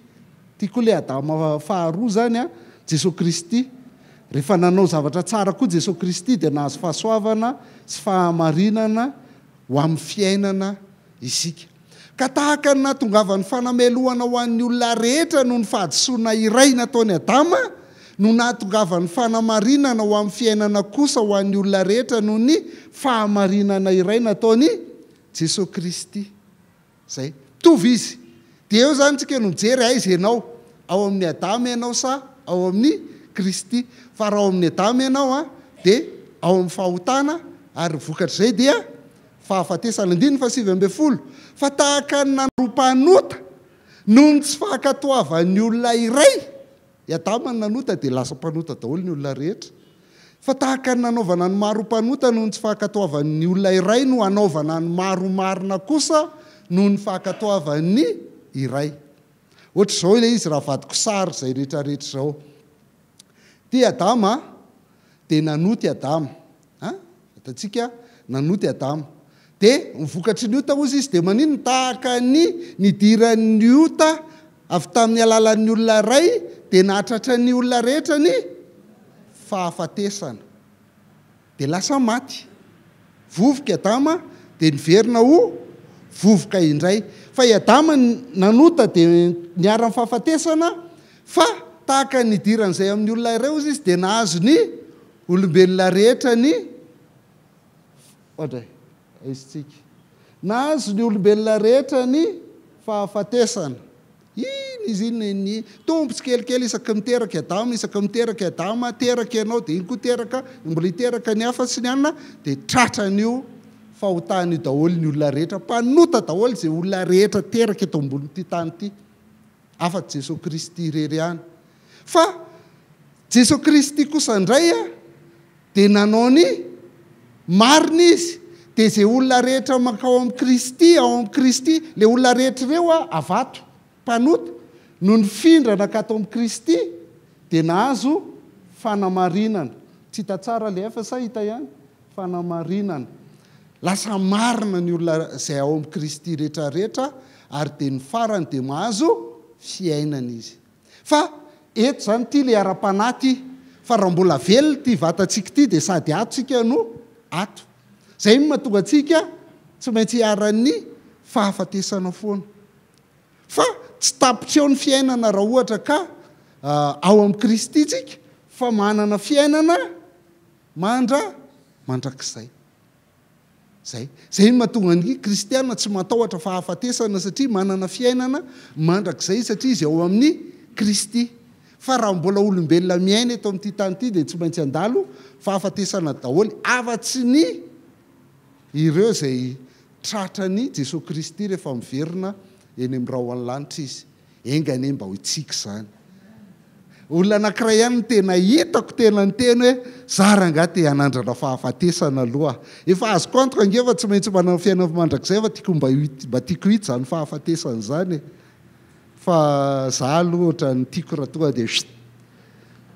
Tia koa ilay Adama faharoa zany Jesosy Kristy. Rehefa nanao zavatra tsara koa Jesosy Kristy dia nahazo fahasoavana sy fahamarinana ho amin'ny fiainana isika. Ka tahaka ny nahatongavan'ny fanamelohana ho an'ny olona rehetra noho ny fahadisoana iray nataony Adama no nahatongavan'ny fanamarinana ho amin'ny fiainana kosa ho an'ny olona rehetra noho ny fahamarinana iray nataony Jesosy Kristy. Zay mitovy izy. Dia eo zany tsika no mijery aiza ianao ao amin'ny Adama ianao sa ao amin'ny Kristy. Fa raha ao amin'ny Adama ianao dia ao amin'ny fahotana ary vokatr'izay dia fahafatesana 9:10 fa tahaka ny narom-panota noho ny tsy fahankatoavan'ny olona iray Adama ny nanota dia lasa mpanota daholo ny olona rehetra fa tahaka ny nanaovana ny maro-mpanota noho ny tsy fahankatoavan'ny olona iray no anaovana ny maro-marina kosa noho ny fahankatoavan'ny iray ohatr'izao ilay izy raha vadiko sary izay rehetrarehetra izao ty Adama dia nanoty Adama atatsika nanoty Adama dia mivokatry ny ota ozy izy dia manino tahaka ny nidiran'ny ota avy tamin'ny alalan'ny olona ray dia nahatratra ny olona rehetra ny fahafatesana dia lasa maty vovoka Adama dia niverina ho vovoka indray fa i Adama nanota dia niara-ny fahafatesana fa tahaka ny diran'izay amin'ny olona iray ozy izy dia nahazo ny olombelona rehetra ny izytsika nahazo ny olombelona rehetra ny fahafatesana izy ny tompotsy kelikely isaky miteraka Adama isaky miteraka Adama teraka ianao dia iny koa teraka mbola hiteraka ny hafa sy ny anina dia tratra an'io fahotan'io daholo ny olona rehetra mpanota daholo izay olona rehetra teraka eto ambon'ity tany ity afa-tsy Jesosy Kristy irery ihany fa Jesosy Kristy kosa indray dia nanao ny marina izy dia izay olona rehetra makao amin'ny Kristy ao amin'ny Kristy ilay olona rehetra ireo avato mpanota no ny findrana ka atao amin'ny Kristy dia nahazo fanamarinana tsy hita tsara ilay hafa sa hita ihany fanamarinana lasa marina ny olona izay ao amin'ny Kristy rehetrarehetra ary dia ny farany dia mahazo fiainana izy fa eto zany ity ilay ara-panaty fa raha mbola velona ity vatantsika ity dia sady atontsika no ato izay no mahatonga antsika tsy maintsy hiara-ny fahafatesana foana fa tsy tapitra eo ny fiainana raha ohatra ka ao amin'ny Kristy tsika fa manana fiainana mandrakizay zay no mahatonga ny kristiana tsy matahotra fahafatesana satria manana fiainana mandrakizay satria izy ao amin'ny Kristy fa raha mbola olombelona miaina eto amin'ity tany ity dia tsy maintsy andalo fahafatesana daholo afa-tsy ny ireo izay tratrany Jesosy Kristy rehefa miverina eny amin'ny raha ao an-lanitra izy engane mba ho itsika izany olona anankiray ihany ny tena hitako tena ny teny hoe zaranga te hanandrana fahafatesana aloha efa azoko antoka angefa tsy maintsy manana fiainana mandrakizay fa tiako mba tiako hita izany fahafatesana izany fa za aloha ohatra ny tiako raha tonga dia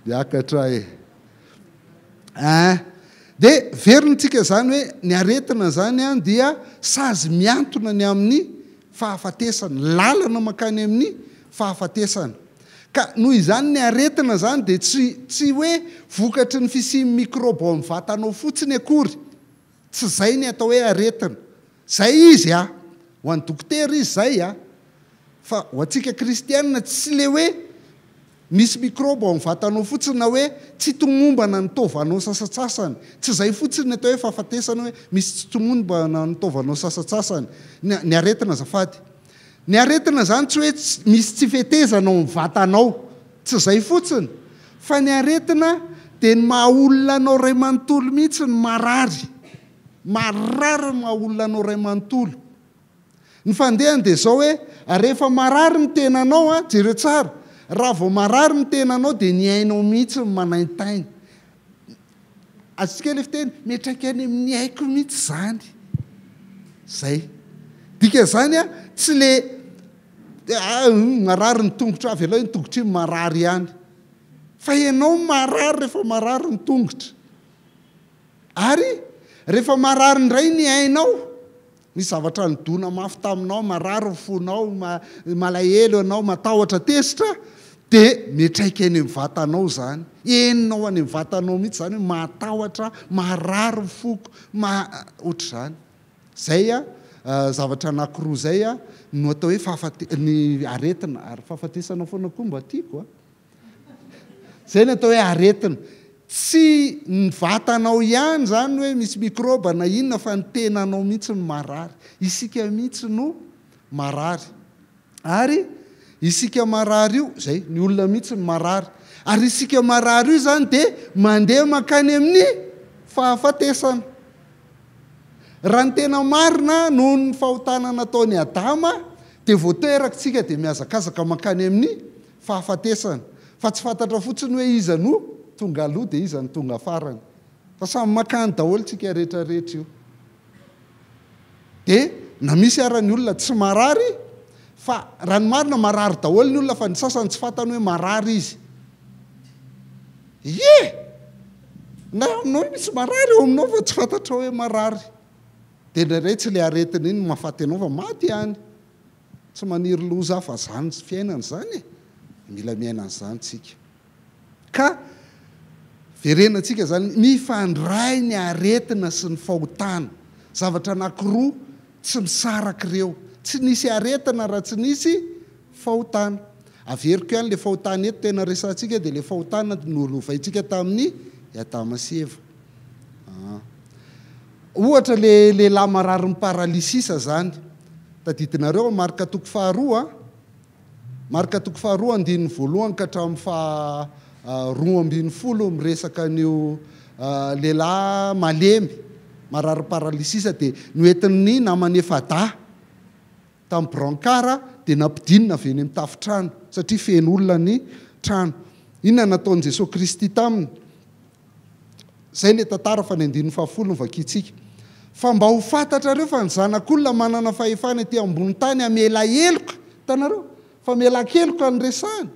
miakatra dia verintsika izany hoe ny aretina zany dia sazy miantona ny amin'ny fahafatesana lalana makany amin'ny fahafatesana ka noho izany ny aretina zany dia tsy hoe vokatry ny fisian'ny mikrôba ao amin'ny vatanao fotsiny akory tsy zay ny atao hoe aretina zay izy ho an'ny dokotera izy zay fa ho antsika kristianina tsy le hoe misy mikrôba ao amin'ny vatanao fotsiny na hoe tsy tomombana ny tovanao sasatsasany tsy zay fotsiny ny atao hoe fahafatesana hoe misy tsy tomombana ny tovanao sasatsasany ny aretina zafady ny aretina zany tsy hoe misy tsy fetezana ao amin'ny vatanao tsy zay fotsiny fa ny aretina dia ny mahaolona anao ray manontolo mihitsy ny marary ny mahaolona anao ray manontolo ny fandehany dia zao hoe rehefa marary ny tenanao jereo tsara raha vao marary ny tenanao dia ny ainao mihitsy ny manaintainy azontsika le fiteny metraka any amin'ny haiko mihitsy zany zay dika zany tsy le marary ny tongotra avy aloha ny tongotra iny marary ihany fa ianao marary rehefa marary ny tongotra ary rehefa marary ndray ny ainao misy zavatra nydona mafy taminao marary fonao malahelo ianao matahotra tesitra dia metraika any amin'ny vatanao zany eninao any amin'ny vatanao mihitsy zany hoe matahotra marary foko ohatr' zany zay zavatra anankiroa zay no atao hoe ny aretina ary fahafatesana foana koa mba tiako zay ny atao hoe aretina tsy ny vatanao ihany zany hoe misy mikrôba na inona fa ny tenanao mihitsy ny marary isika mihitsy no marary ary isika marary io zay ny olona mihitsy ny marary ary isika marary io zany dia mandeha makany amin'ny fahafatesana raha ny tena marina noho ny fahotana nataony Adama dia voateraka dia miazakazaka mankany amin'ny fahafatesana fa tsy fantatra fotsiny hoe iza no tonga aloha dia iza ny tonga farany fa samy makany daholo tsika rehetrarehetra io dia na misy arany olona tsy marary fa raha ny marina marary daholo ny olona fa ny sasany tsy fantany hoe marary izy na aminao misy marary eo aminao fa tsy fantatra hoe marary dia ndraindray tsy ilay aretina iny mahafaty anao fa maty ihany tsy maniry loza fa zany fiainana zany mila miainan'izany tsika ka verenantsika zany mifandray ny aretina sy ny fahotana zavatra anankiroa tsy misaraka ireo tsy nisy aretina raha tsy nisy fahotana averiko ihany le fahotana eto tena resantsika dia le fahotana nolovaintsika tamin'ny Adama sy Eva ohatra le lehilahy marary ny paralysisa zany tadidinareo marika toko faharoa marika toko faharoa andininy voalohany ka hatramin'ny roa ambin'ny folo miresaka an'io lehilahy malemy marary paralysisa dia noentin'ny namany Efada tamin'ny brankara dia nampidinina avy eny amin'ny tafitrano satria feno olona ny trano inona nataon'i Jesosy Kristy taminy zay le tantara fa ny andininy fahafolo novakitsika fa mba ho fantatrareo fa ny zanak'olona manana fahefana ety ambony tany amela heloka tanareo fa mela-keloka ny resahany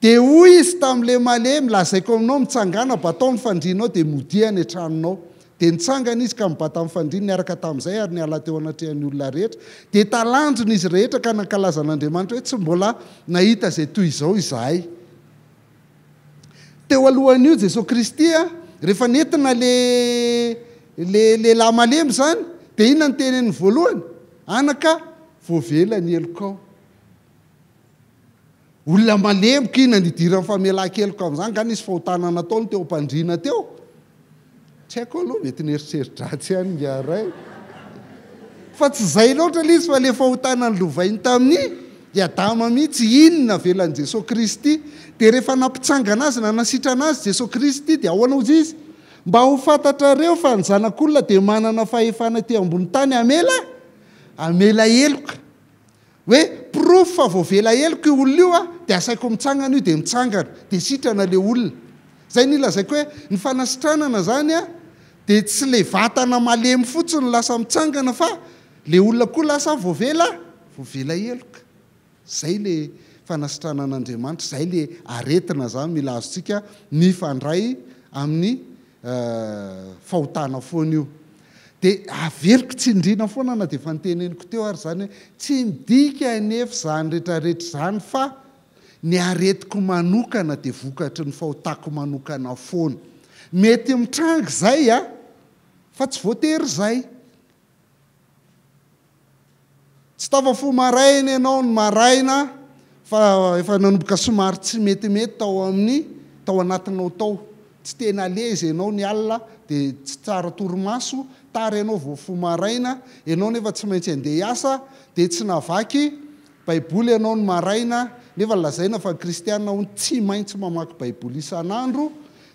dia hoy izy tamin'le malemy lazaiko aminao mitsangana batao ny fandrinao dia modia ny tranonao dia nitsangana izy ka mibata amin'ny fandriny niaraka tamin'izay ary niala teo anatrehan'ny olona rehetra dia talanjona izy rehetra ka nankalazan'Andriamanitra hoe tsy mbola nahita zay toy izao izahay teo alohan'io Jesosy Kristy rehefa nentina le lahy malemy zany dia inona ny teneny voalohany anaka voavela ny elokao olona malemboka ina nidirany famelan-keloka amin'izany ngany izy fahotana nataony teo ampandriana teo tsy haiko aloha mety nieritreridratsy ihany ngaray fa tsy zay loatra le izy fa le fahotana ny lovainy tamin'ny Adama mihitsy inona velan'i Jesosy Kristy dia rehefa nampitsangana azy na nasitrana azy Jesosy Kristy dia ahoana ozy izy mba ho fantatrareo fa ny zanak'olona dia manana fahefana ety ambony tany amela heloka hoe proof fa voavela heloka io olona io dia asaiko mitsangana io dia mitsangana dia sitrana le olona zay ny ilazaiko hoe ny fanasitranana zany dia tsy le vatana malemy fotsiny lasa mitsangana fa le olona koa lasa voavela heloka zay le fanasitranan'Andriamanitra zay le aretina zany mila azontsika mifandray amin'ny fahotana foana io dia averiko tsindriana foana na dia efa niteneniko teo ary zany hoe tsy midika anefa zany rehetrarehetra zany fa ny aretiko manokana dia vokatry ny fahotako manokana foana mety mitranga zay fa tsy voatery zay tsy tafafo maraina ianao ny maraina fa efa nanomboka somary tsy metimety tao anatinao tao tsy tena lezy ianao ny alina dia tsy tsara torimaso tara ianao voafo maraina ianao nefa tsy maintsy andeha hiasa dia tsy navaky baiboly ianao ny maraina nefa lazaina fa kristianina ho tsy maintsy mamaky baiboly isan'andro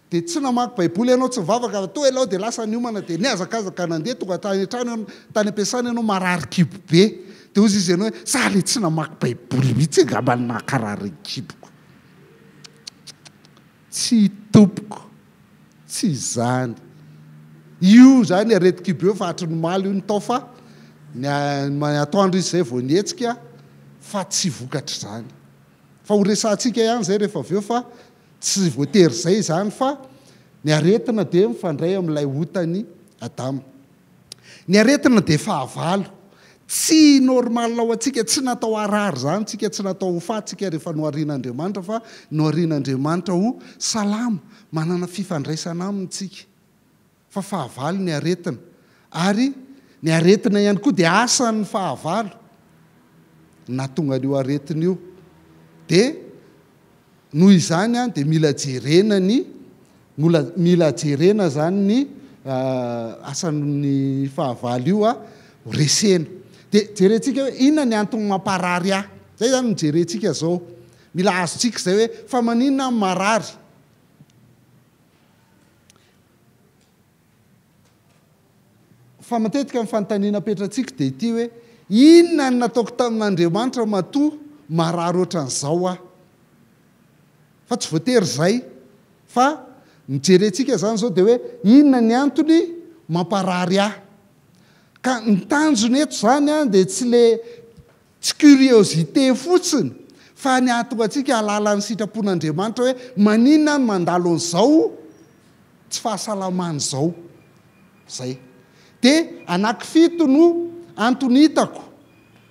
dia tsy namaky baiboly ianao tsy mivavaka to ialao dia lasa niomana dia niazakazaka nandeha tonga tany an-trano tany ampiasana ianao marary kibo be dia ozy izy ianao hoe saly tsy namaky baiboly mihitsy ngambany nakarary kiboko tsy tompoko tsy zany io zany areti-kibo eo fa hatry nomaly io nytao fa atoandro izy zay vao nietsika fa tsy vokatra zany fa ho resantsika ihany zay rehefa avy eo fa tsy voatery zay zany fa ny aretina dia mifandray amin'ilay otany Adama ny aretina dia fahavalo tsy normal ao antsika tsy natao arary zany tsika tsy natao ho fatsika rehefa noharian'Andriamanitra fa noharian'Andriamanitra ho salama manana fifandraisana amintsika fa fahavalo ny aretina ary ny aretina ihany koa dia asan'ny fahavalo na tonga an'io aretina io dia noho izany dia mila jerena zany ny asan'ny fahavalo io ho resena dia jerentsika hoe inona ny antony mamparary zay zany mijerentsika zao mila azontsika zay hoe fa maninona marary fa matetika nyfanontaniana petratsika dia ity hoe inona ny nataoko tamin'Andriamanitra matoa marary ohatran'izao aho. Fa tsy voatery izay fa mijerentsika zany zao dia hoe inona ny antony mamparary ahy. Ka ny tanjony eto zany a dia tsy curiosité fotsiny fa ny ahatonga antsika halala ny sitrapon'Andriamanitra hoe maninona ny mandalo an'izao tsy fahasalamany izao. Zay. Dia anankifito no antony hitako.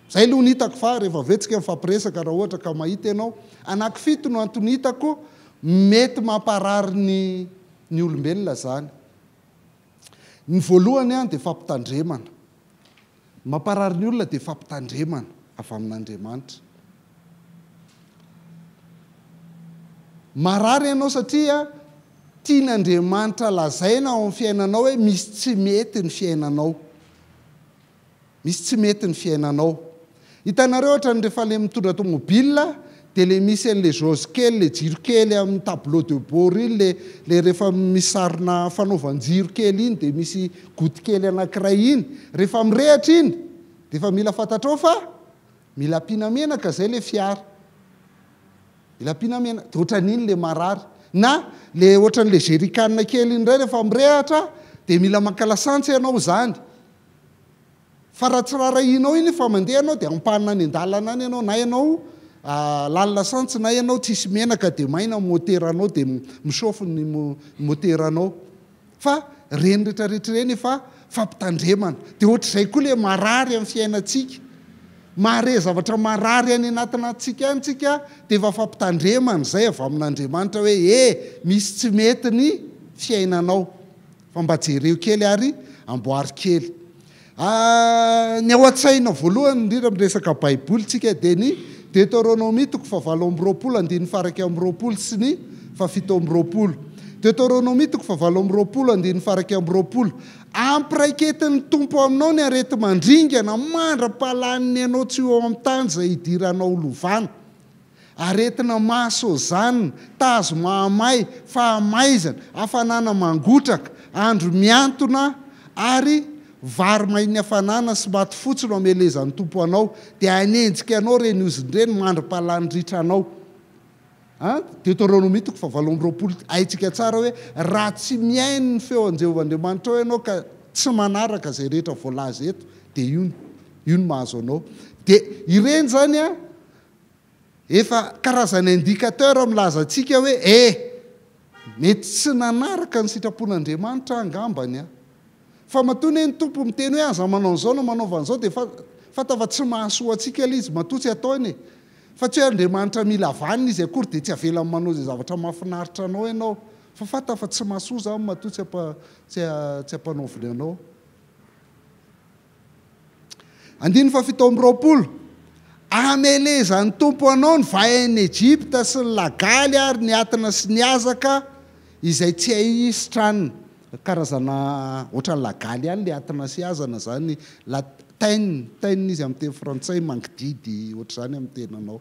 Zay aloha ny hitako fa rehefa vetsika mifampiresaka raha ohatra ka mahita ianao. Anankifito no antony hitako mety mamparary ny olombelona zany. Ny voalohany a dia fampitandremana. Mamparary ny olona dia fampitandremana avy amin'Andriamanitra. Marary ianao satria tian'Andriamanitra lazaina ao amin'ny fiainanao hoe misy tsy mety ny fiainanao. Misy tsy mety ny fiainanao. Hitanareo ohatrany rehefa ilay mitondra tomobila dia ilay misy an'ilay jauge kely, ilay jiro kely amin'ny tableau de bord iny, ilay rehefa misy sarina fanaovan-jiro kely iny dia misy gody kely anankiray iny. Rehefa mirehatra iny dia efa mila fantatrao fa mila ampiana menaka izay ilay fiara. Mila ampiana menaka. Dia ohatran'iny ilay marary. Na ilay ohatran'ilay jerrycan kely iny indray rehefa mirehatra dia mila maka lasantsy ianao zany. Fa raha tsy rarahinao iny fa mandeha ianao dia ampanina any an-dalana any ianao na ianao lany lasantsy na ianao tsisy menaka dia maina moteranao dia misofo ny moteranao. Fa reny rehetrarehetra reny fa fampitandremana. Dia ohatr'izay koa ilay marary amin'ny fiainantsika. Mahare zavatra marary any anatinantsika any tsika dia efa fampitandremana izay avy amin'Andriamanitra hoe misy tsy mety ny fiainanao. Fa mba jereo kely ary amboary kely. Ny ao an-tsaina voalohany indrindra miresaka baiboly tsika dia ny Deutéronomie 7:20 sy ny 7:20. Deutéronomie 7:20 ampiraiketin'ny tompo aminao ny arety mandringana mandra-pahalaniny ianao tsy eo amin'ny tany izay hidiranao lovana. Aretina mahasozanina, tazo mahamay, fahamaizana, hafanana mangotraka, andro miantona ary vary mainy hafanana sy maty fotsiny amelezan'ny tompo anao dia hanenjika anao reny izy-ireny mandra-pahalany ritra anao. Deutéronomie 7:20 haitsika tsara hoe raha tsy miaino ny feo an'Jehovahandriamanitra ao ianao ka tsy manaraka izay rehetra voalaza eto dia io mahazo anao. Dia ireny zany a efa karazana indikateur milaza antsika hoe mety tsy nanaraka ny sitrapon'Andriamanitra angambany a. Fa matoa ny tompo miteny hoe aza manao an'izao na manaova an'izao dia fatafa tsy mahasoa antsika ilay izy matoa tsy ataony. Fa tsy hoe Andriamanitra mila vanina izy akory dia tsy avela manao izay zavatra mahafinaritra anao ianao. Fa fatafa tsy mahasoa zany matoa tsy hampanaoviny anao. 9:20 amelezan'ny tompo anao ny vahen'ny Ejipta sy ny lagaly ary ny atina sy ny azaka izay tsy hahisitranina. Karazana ohatran'ny lagaly ihany ilay atina sy azana zany taine izy amin'ny teny frantsay mangididy ohatr'izany amin'ny tenanao.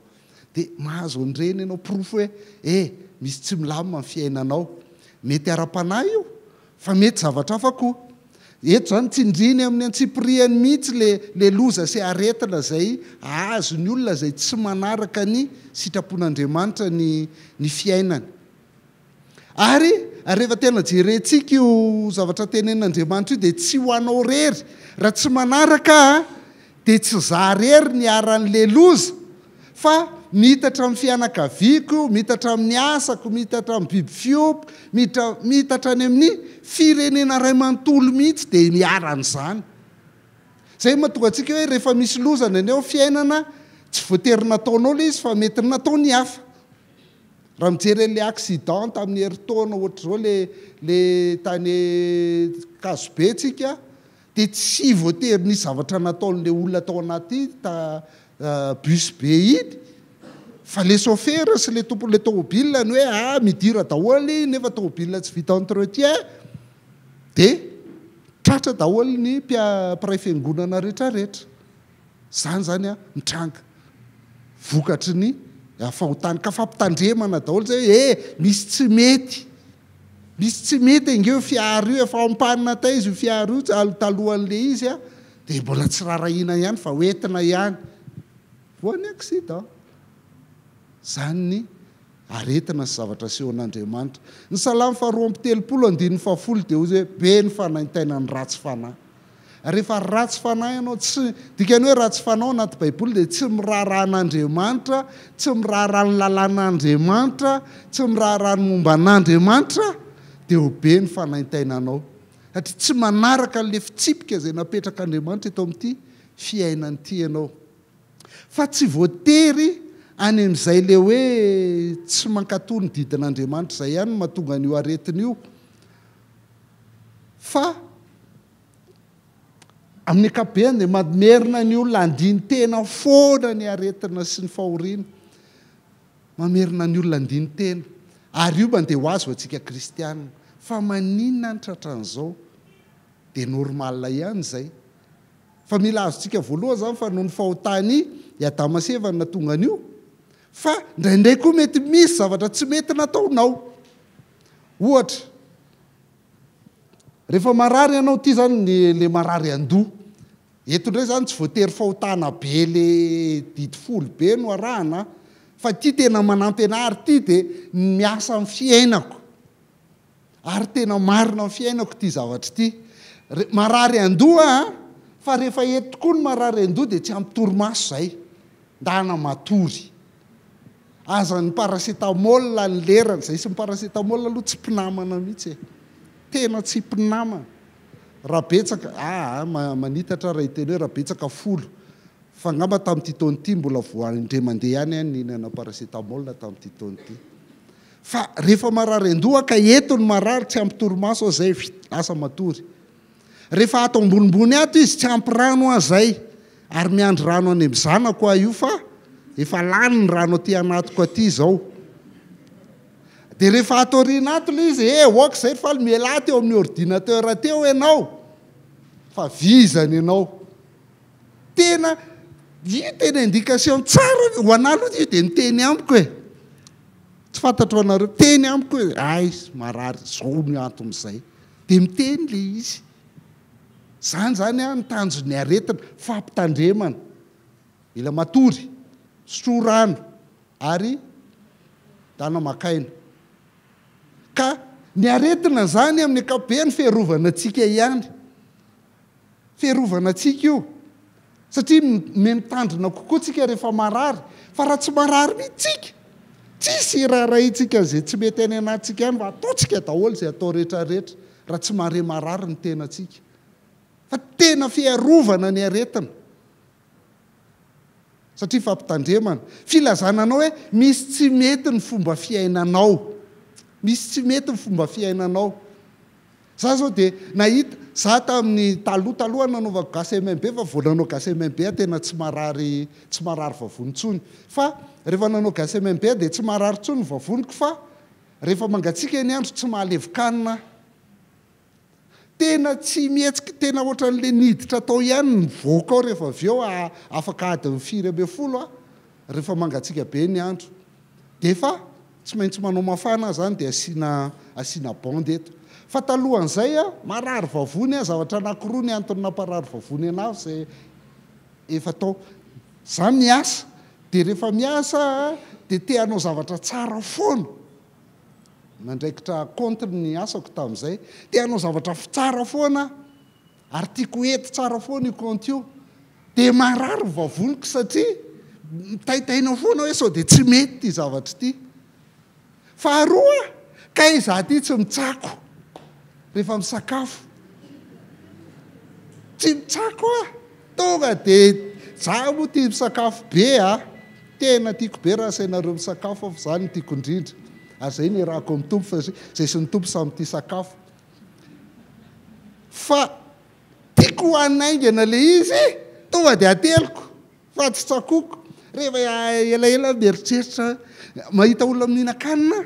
Dia mahazo an'ireny ianao profo hoe misy tsy milamina amin'ny fiainanao. Mety ara-panahy io fa mety zavatra hafa koa. Eto zany tsindriny amin'ny antsipiriany mihitsy le loza sy aretina izay azo ny olona izay tsy manaraka ny sitrapon'Andriamanitra ny fiainany. Ary rehefa tena jerentsika io zavatra tenen'Andriamanitra io dia tsy ho anao rery. Raha tsy manaraka dia tsy za rery ny aran'le loza fa mitatra amin'ny fianakaviako, mitatra amin'ny asako, mitatra amin'ny biby fiompy, mitatra any amin'ny firenena ray manontolo mihitsy dia miaran'izany. Zay mahatonga antsika hoe rehefa misy lozana any ao fiainana tsy voatery nataonao ilay izy fa mety natao ny hafa. Raha mijery an'ilay accident tamin'ny heritaona ohatr'izao le tany Kazobentsika dia tsy voatery nisy zavatra nataon'ilay olona tao anaty bus be iny fa le chauffeur sy le tompon'ilay tômôbilina ny hoe midira daholo nefa tômôbilina tsy vita entretien dia tratra daholo ny mpiray fiangonana rehetrarehetra. Zany mitranga vokatry ny fahotany ka fampitandremana daholo zay hoe misy tsy mety. misy tsy mety ingeo fiaro io efa ampanina ta izy io fiaro io talohan'le izy a dia mbola tsy rarahina ihany fa hoentina ihany voany aksida zany ny aretina sy zavatra seho an'Andriamanitra. Ny Salamo 2:30 dia hozy hoe be ny fanaintaina ny ratsy fanahy. Rehefa ratsy fanahy ianao tsy dikany hoe ratsy fanahy anaty Baiboly dia tsy miraharaha an'Andriamanitra, tsy miraharaha ny lalàn'Andriamanitra, tsy miraharaha ny momba an'Andriamanitra dia ho be ny fanaintainanao. Satria tsy manaraka n'le fitsipika izay napetraka Andriamanitra eto amin'ity fiainany ity ianao. Fa tsy voatery any amin'izay le hoe tsy mankatoa ny didin'Andriamanitra izay ihany mahatonga an'io aretina io. Fa amin'ny ankapobeny dia mamerina ny olona andiny tena foana ny aretina sy ny fahoriana. Mamerina ny olona andiny tena. Ary io mandeha ho azy ho antsika kristianina. Fa maninona ny tratran'izao dia normal ihany izay. Fa mila azontsika voalohany izany fa noho ny fahotany i Adama sy Eva nahatonga an'io. Fa indraindray koa mety misy zavatra tsy mety nataonao. Ohatra, rehefa marary ianao ity zany le marary an-doha. Eto indray zany tsy voatery fahotana be le didy folo be no arahana, fa ity tena manampy ana ary ity dia miasa amin'ny fiainako. Ary tena marina amin'ny fiainako ity zavatra ity. Marary an-doha fa rehefa eto tokoa ny marary an-doha dia tsy ampy torimaso izay. Ndana matory. Aza ny paracetamol ny lerany, izay sy ny paracetamol aloha tsy mpinamana mihitsy e. Tena tsy mpinamana. Raha betsaka, manitatra raha hiteny hoe raha betsaka folo. Fa ngamba tamin'ity taona ity mbola voandre mandeha ihany ny hinana paracetamol tamin'ity taona ity. Fa rehefa marary an-doha ka eto ny marary tsy ampy torimaso izay lasa matory. Rehefa ato ambonimbony ato izy tsy ampy rano azay. Ary miandry rano any amin'ny zanako io fa efa lany ny rano aty anatiko aty izao. Dia rehefa ato aoriana ato ilay izy, oaka izay fa miala teo amin'ny ordinateur teo ianao. Fa vizany ianao. Tena indication tsara ho analo io dia niteny amiko e. Tsy fantatro anareo, teny amiko hoe ay marary zao ny anton'izay. Dia miteny ilay izy. Zany ny tanjon'ny aretina, fampitandremana. Mila matory, sotro rano ary dana makaina. Ka ny aretina zany amin'ny ankapobeny fiarovana antsika ihany. Fiarovana antsika io. Satria mitandrina kokoa tsika rehefa marary. Fa raha tsy marary mihitsika, tsisy raharahintsika izay tsy mety any anatsika ihany fa ataontsika daholo izay atao rehetrarehetra. Raha tsy mahare marary ny tenantsika. Fa tena fiarovana ny aretina. Satria fampitandremana. Filazananao hoe misy tsy mety ny fomba fiainanao. Misy tsy mety ny fomba fiainanao. Za zao dia nahita, za tamin'ny taloha nanaovako gasy MMB fa vao nanao gasy MMB tena tsy marary vavonitsony. Fa rehefa nanao gasy MMB dia tsy marary tsony vavoniko fa rehefa mangatsika ny andro tsy mahalevokanina. Tena tsy mihetsika, tena ohatran'ilay niditra tao ihany ny voaka ao rehefa avy eo afaka adiny 4:40 rehefa mangatsika be ny andro. Dia fa tsy maintsy manao mafana zany dia asiana bonde eto. Fa talohan'izay marary vavony zavatra anankiroa ny antony namparary vavony anazy izay efa tao. Za miasa, dia rehefa miasa dia te hanao zavatra tsara foana. Nandraikitra contre ny asako tamin'izay. Te hanao zavatra tsara foana, ary tiako eto tsara foana io compte io. Dia marary vavoniko satria mitaitaina foana hoe sao dia tsy mety ity zavatra ity. Faharoa, ka izaho ity tsy mitsako rehefa misakafo. Tsy mitsako tonga dia za moa tia misakafo be tena tiako be raha sainareo misakafo fa zany tiako indrindra. Ary zay ny rahako amin'ny tompo fa zay sy ny tompo samy tia sakafo. Fa tiako hanaingana ilay izy tonga dia ateliko fa tsy tsakoko. Rehefa elaela mieritreritra mahita olona mihinan-kanina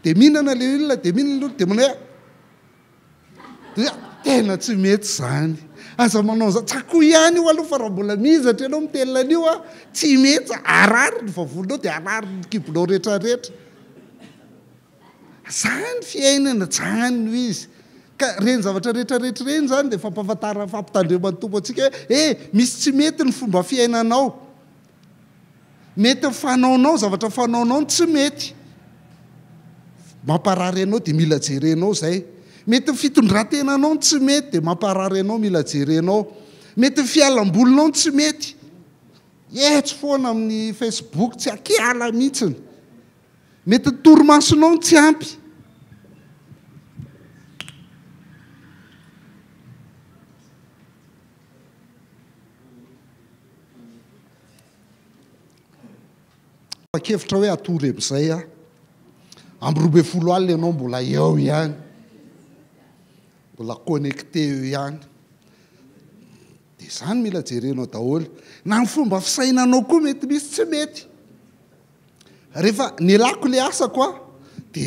dia mihinana ilay olona dia mihinana olona dia manao tena tsy mety zany. Aza manao an'izany tsako ihany io aloha fa raha mbola mizatra ianao mitelina an'io tsy mety arary ny vavonao dia arary ny kibonao rehetrarehetra. zany fiainana jany no izy ka reny zavatra rehetrarehetra reny zany de fampitandremany tompo atsika misy tsy mety ny fomba fiainanao mety fanaonao zavatra fanaonao tsy mety mamparary anao de mila jerenao zay mety fitondrantenanao tsy mety de mamparary anao mila jerenao mety fialambolonao tsy mety etso foana amin'ny Facebook tsy akiala mihitsiny mety toromasonao tsy ampy akevitra hoe atory am'izay amby 20 alina ianao mbola eo ihany mbola connecté eo ihany de zany mila jerenao daholo na ny fomba fisainanao koa mety misy tsy mety rehefa nylako le asako de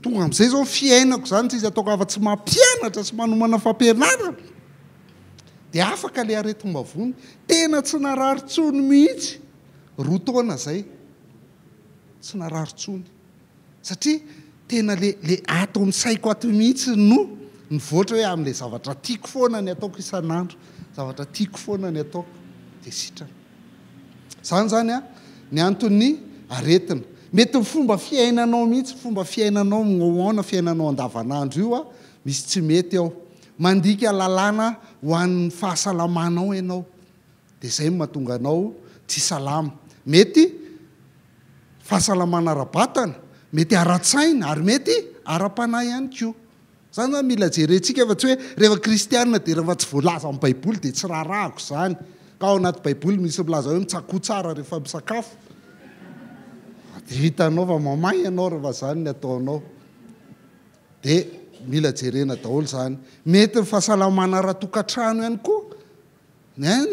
tonga am'izay zao fiainako zany tsy izy ataoko afa-tsy mampianatra sy manomana fampianarana de afaka le aretim-bavony tena tsy nararintsony mihitsy 2 taona zay tsy nararintsony satria tena le ato misaiko ato mihitsy no nivoatra hoe amin'le zavatra tiako foana ny ataoko isan'andro zavatra tiako foana ny ataoko de sitrana zany ny antony aretina mety ny fomba fiainanao mihitsy fomba fiainanao mioaona fiainanao andavanandro io misy tsy mety ao mandika lalàna ho an'ny fahasalamanao ianao de zay mahatonga anao tsy salama mety fahasalamana ara-batana mety ara-tsaina ary mety ara-panahy ihany koa zany zany mila jerentsika fa tsy hoe rehefa kristianina de rehefa tsy voalaza amin'ny baiboly de tsy rarahako zany ka ao anaty baiboly misy milaza hoe mitsako tsara rehefa misakafo de hitanao fa mamay ianao rehefa zany ny ataonao de mila jerena daholo zany mety ny fahasalamana ara-tokantrano ihany koa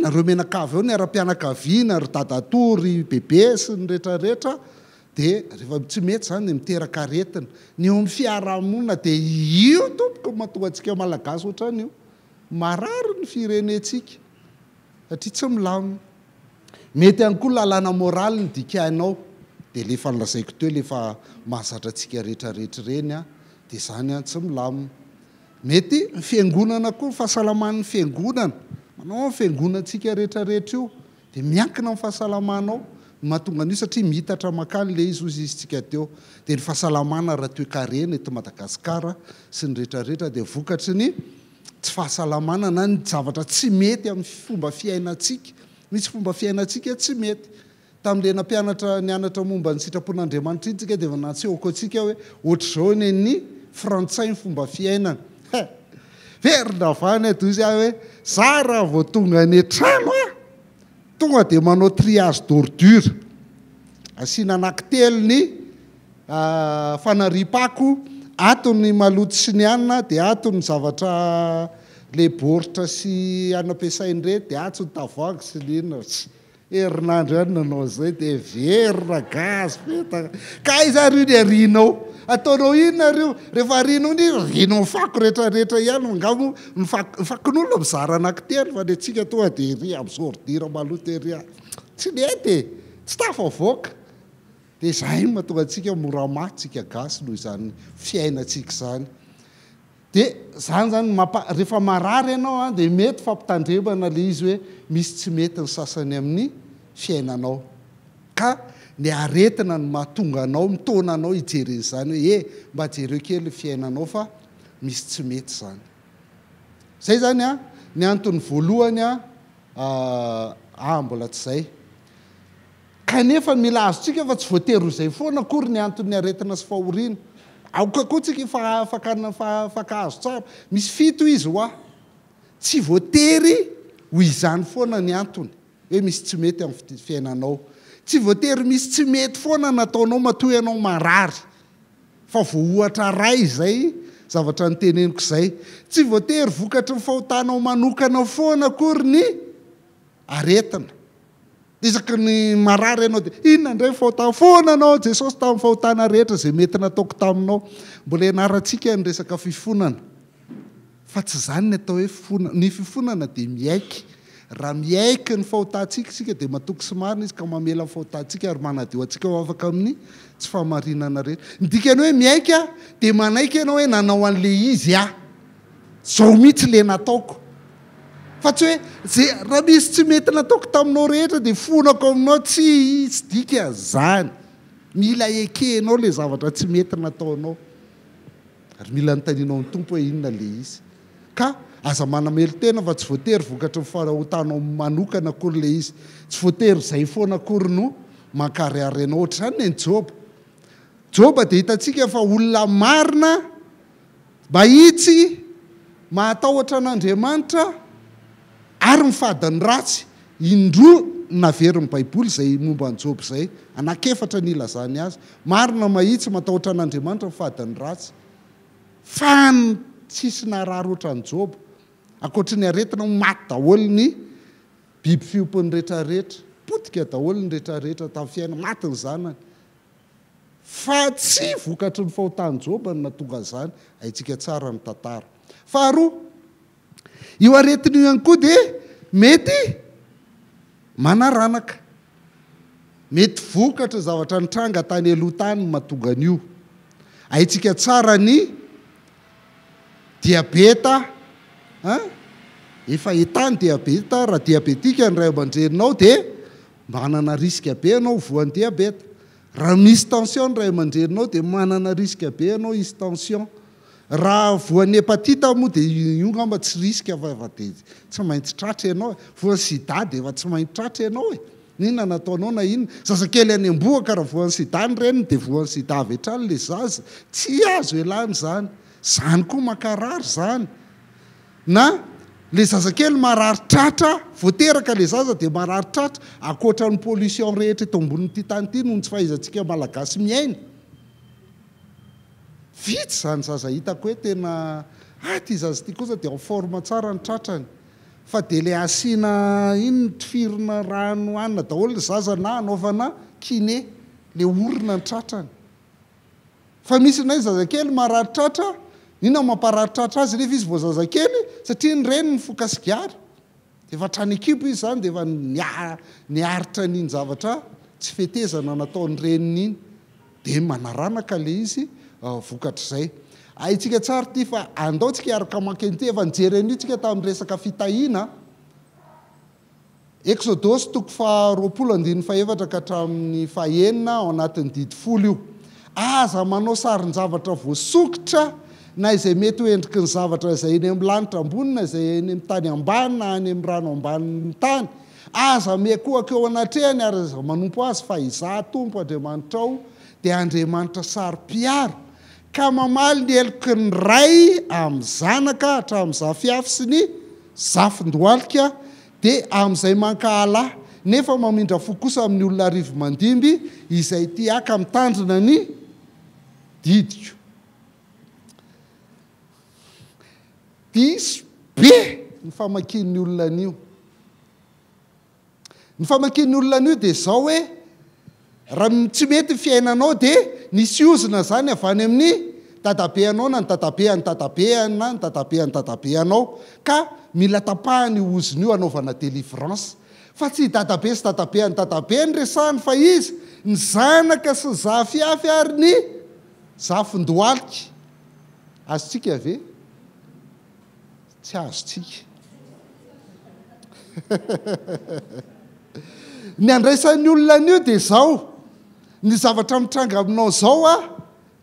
nareo menakavy eo ny ara-pianakaviana ry dadatory bebe sy ny rehetrarehetra de rehefa tsy mety zany de miteraka aretina ny eo amin'ny fiarahamonina de io tompoko mahatonga antsika malagasy ohatrany io marary ny firenetsika satria tsy milamina mety ihany koa lalàna moraly ny dikainao de lefa nilazaiko teo lefa mahazatra antsika rehetrarehetra reny de zany tsy milamina mety fiangonana koa fahasalaman'ny fiangonana manao fiangonantsika rehetrarehetra io de miankina amin'ny fahasalamanao mahatonga an'io satria mihitatra makany le izy ozy izytsika teo de ny fahasalamana raha toe-karena eto Madagasikara sy ny rehetrarehetra de vokatry ny tsy fahasalamana na ny zavatra tsy mety amin'ny fomba fiainatsika misy fomba fiainatsika tsy mety tam'le nampianatra nianatra momba ny sitrapon'Andriamanitra itsika de natsehoako atsika hoe ohatr'izao ny frantsay ny fomba fiainana verina avany adozy hoe za raha vao tonga ny trano tonga de manao triage d'ordure asiana anankitelo ny fanaripako ato ny maloto sy ny anina de ato ny zavatra le boritra sy anampiasainy re de atso ny tavoagy sy ninona herinandro ihany nanao zay de verina gaz feta ka iza rio ny arinao ataonao inona reo rehefa arinao ny rinao fako rehetrarehetra ihany angamo fakon'olo mizara anankitelo fa le tsika tonga de ry am'izao ordure maloto ery tsy mety tsy tafavoaka de zay mahatonga antsika moramatsika gasy noho izany fiainatsika zany de zany zany rehefa marary ianao de mety fampitandremana le izy hoe misy tsy mety ny sasany amin'ny fiainanao ka ny aretina ny mahatonga anao mitona anao hijereny zany hoe mba jereo kely fiainanao fa misy tsy mety zany zay zany ny antony voalohany mbola tsy zay kanefa mila azotsika fa tsy voatery zay foana akory ny antony aretina sy fahoriana aoka koa tsika fakahazo tsara misy fito izy tsy voatery ho izany foana ny antony hoe misy tsy mety amin'ny fiainanao tsy voatery misy tsy mety foana nataonao matoy anao marary fa voaohatra ray zay zavatra nyteneniko zay tsy voatery vokatry ny fahotanao manokana foana akory ny aretina de isaky ny marary ianao de inona indray fahotana foana anao Jesosy tamin'ny fahotana rehetra zay mety nataoko taminao mbola ianarantsika ny resaka fifonana fa tsy zany ny atao hoe ny fifonana de miaiky raha miaiky ny fahotantsika isika dia matoky sy marina izy ka mamela ny fahotantsika ary manadio antsika ho afaka amin'ny tsy fahamarinana rehetra. Ny dikany hoe miaiky a dia manaiky ianao hoe nanao an'le izy zao mihitsy le nataoko. Fa tsy hoe zay raha misy tsy mety nataoko taminao rehetra dia fonako aminao tsy dika zany. Mila ekenao le zavatra tsy mety nataonao. Ary mila notaninao ny tompo hoe inona le izy. Ka aza manamelo tena fa tsy voatery vokatry ny fahotanao manokana akory le izy. Tsy voatery zay foana akory no mankariary anao. Ohatra zany ny Joba. Joba dia hitantsika fa olona marina, mahitsy, mahatahotra an'Andriamanitra ary mifadiny ratsy. Indroa naveriny Baiboly zay momba ny Joba zay. Anakefatra ny ilazany azy. Marina, mahitsy, matahotra an'Andriamanitra, mifadiny ratsy. Fa tsisy narary oatra ny Joba. Akoatra ny aretina maty daholo ny biby fiompony rehetrarehetra. Potika daholo ny rehetrarehetra tamin'ny fiaina, maty ny zanany. Fa tsy vokatry ny fahotany Joba no natonga zany. Haitsika tsara ny tantara. Faharoa, io aretina io ihany koa dia mety manaranaka. Mety vokatra zavatra nitranga tany aloha tany mahatonga an'io. Haitsika tsara ny diabeta. Efa hitany diabeta, raha diabetika ny ray aman-dreninao dia manana riska be ianao voan'ny diabeta. Raha misy tension ny ray aman-dreninao dia manana riska be ianao hisy tension. Raha voan'ny hepatita moa dia io ngamba tsy riska fa dia tsy maintsy tratra ianao. Voan'ny sida dia efa tsy maintsy tratra ianao e. Inona nataonao na inona. Zazakely any am-boaka raha voan'ny sida ny reniny dia voan'ny sida avy hatrany le zaza. Tsy azo elany zany. Zany koa makarary zany. Na le zazakely marary tratra, voateraka le zaza dia marary tratra, akoatra ny pollution rehetra eto ambonin'ity tany ity noho ny tsy fahaizantsika malagasy miaina. Vitsy zany zaza hitako hoe tena ty zaza ity kosa dia en forme tsara ny tratrany. Fa dia le asiana iny tifirina rano hanina daholo le zaza na anaovana kiné, le orina ny tratrany. Fa misy nay zazakely marary tratra, ina mamparary tratra azy rehefa izy vao zazakely satria ny reny ny fokasigary. Dia efa trany ekipo izy zany dia efa niaritra n'iny zavatra tsy fetezana nataon'ny reniny iny. Dia manaranaka le izy vokatra izay. Haitsika tsara ty fa andaontsika hiaraka mankeny efa nijery an'io tsika tamin'ny resaka fitahiana. Exodosy 2:24 ka hatramin'ny 5 ao anatin'ny didy 10 io. Aza manao sarin-javatra voasokitra na izay mety ho endriky ny zavatra izay eny amin'ny lanitra ambony na izay eny amin'ny tany ambany na any amin'ny rano ambanin'ny tany. Aza miakohaka eo anatrehany ary aza manompo azy fa izaho tompo Andriamanitra ao dia Andriamanitra saro-piaro ka mamaly ny heloky ny ray amin'ny zanaka hatramin'ny zafiafy sy ny zafin-dohalika dia amin'izay mankahala nefa mamindra fo kosa amin'ny olona arivo mandimby izay ty aka mitandrina ny didiko. Diso be ny famakian'ny olona an'io. Ny famakian'ny olona an'io dia zao hoe raha tsy mety fiainanao dia nisy ozina zany avy any amin'ny dadabeanao na ny dadabean'ny dadabeany na ny dadabean'ny dadabeanao ka mila tapahany ozina io anaovana délivrance. Fa tsy dadabe sy dadabean'ny dadabe ny resahany fa izy ny zanaka sy zafiafy ary ny zafin-dohalika. Azotsika ve? Tsy azotsika. Ny andraisan'ny olona an'io dia zao. Ny zavatra mitranga aminao zao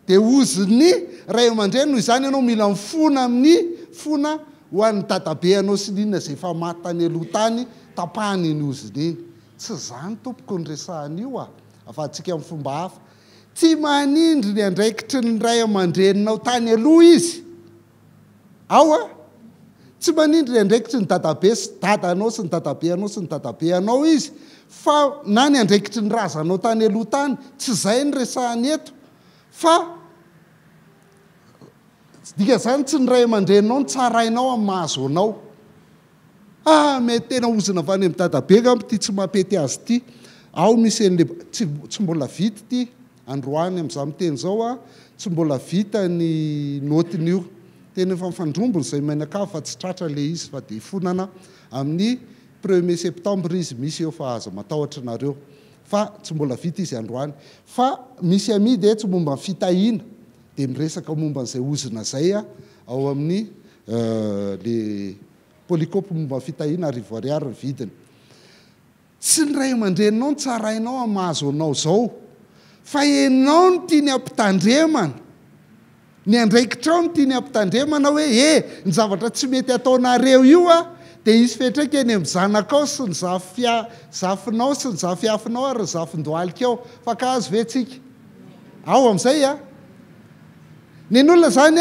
dia oziny ray aman-dreny noho izany ianao mila mifona amin'ny fona ho an'ny dadabe anao sy ninona izay efa maty tany aloha tany tapahany iny oziny iny. Tsy zany tompoko ny resahan'io afahantsika amin'ny fomba hafa. Tsy manindry ny andraikitry ny ray aman-dreninao tany aloha izy. Tsy manindry ny andraikitry ny dadabe sy dadanao sy ny dadabe anao sy ny dadabe anao izy. Fa na ny andraikitry ny razanao tany aloha tany, tsy zay ny resahany eto. Fa dika zany tsy ny ray aman-dreninao ny tsarainao amin'ny mahazo anao. Mety tena ozina avy any amin'ny dadabe ngambo ty tsy mampety azy ty. Ao misy an'le tsy mbola vita ty androany amin'izao miteny zao tsy mbola vita ny notin'io. Tena efa mifandrombony izay mainaka fa tsy tratra le izy fa dia fonana amin'ny 1er septembre izy misy eo fa azo matahotra nareo fa tsy mbola vita izy androany fa misy amidy tsy momba fitahiana dia miresaka momba n'izay ozina zay ao amin'ny le polikopy momba fitahiana arivo ny vidiny tsy ny ray aman-dreninao ny tsarainao amin'ny mahazo anao zao fa enao no tiany ampitandremana ny andraikitrao no tiany ampitandremana hoe ny zavatra tsy mety ataonareo io dia izy fetraka eny amin'ny zanakao sy ny zafinao sy ny zafiafinao ary ny zafin-doalikao fa ka azo vetsika ao amin'izay ny olona zany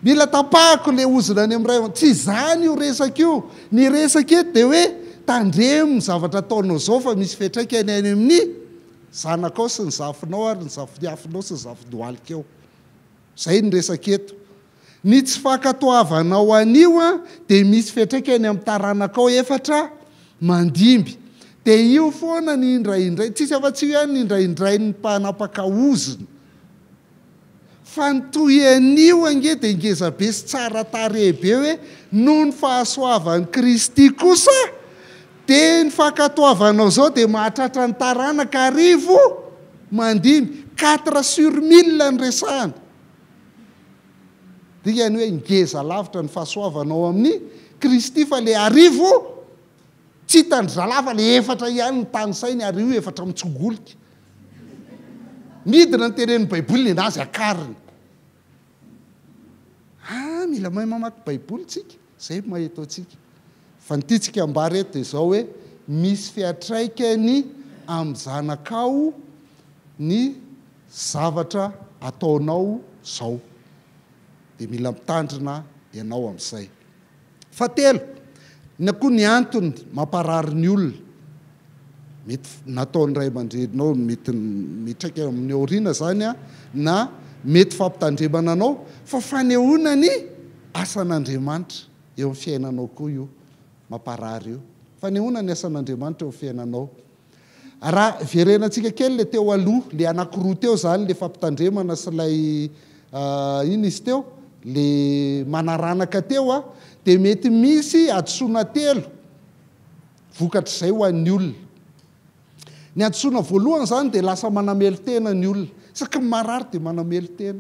mila tapahako le ozina any amin'ny ray tsy zany io resaka io ny resaka eto dia hoe tandremo ny zavatra ataonao zao fa misy fetraka eny any amin'ny zanakao sy ny zafinao ary ny zafiafinao sy ny zafin-doalikao zay ny resaka eto ny tsy fankatoavanao anio dia misy fetraka eny amin'ny taranakao efatra mandimby dia io foana ny indraindray tsisy afa-tsy hoe ny indraindray ny mpanapaka ozina fa nytoy anio ange dia ngezabe sy tsara tarehibe hoe noho ny fahasoavan'i Kristy kosa dia ny fankatoavanao zao dia mahatratra ny taranaka 1000 mandimby 4/1000 ny resahana dikany hoe ngeza lavitra ny fahasoavanao amin'ny Kristy fa le 1000 tsy tandrizalafa le efatra ihany ny tany sainy ary io efatra mitsongolika midina ny teren'ny baiboly anazy akariny mila mahay mamaky baiboly tsika zay mahita atsika fa nytitsika ambary eto dia zao hoe misy fiatraikany amin'ny zanakao ny zavatra ataonao zao dia mila mitandrina ianao amin'izay fatelo ny akoa ny antony mamparary ny olona mety nataony ray aman-dreninao mety mitraika amin'ny aoriana zany na mety fampitandremana anao fa fanehoana ny asan'Andriamanitra eo amin'ny fiainanao koa io mamparary io fanehoana ny asan'Andriamanitra eo amin'ny fiainanao raha verenantsika kely le teo aloha le anankiroa teo zany le fampitandremana sy lay iny izy teo le manaranaka teo dia mety misy adosoana telo vokatra izay ho an'ny olona ny adosoana voalohany zany dia lasa manamelo tena ny olona saka marary dia manamelo tena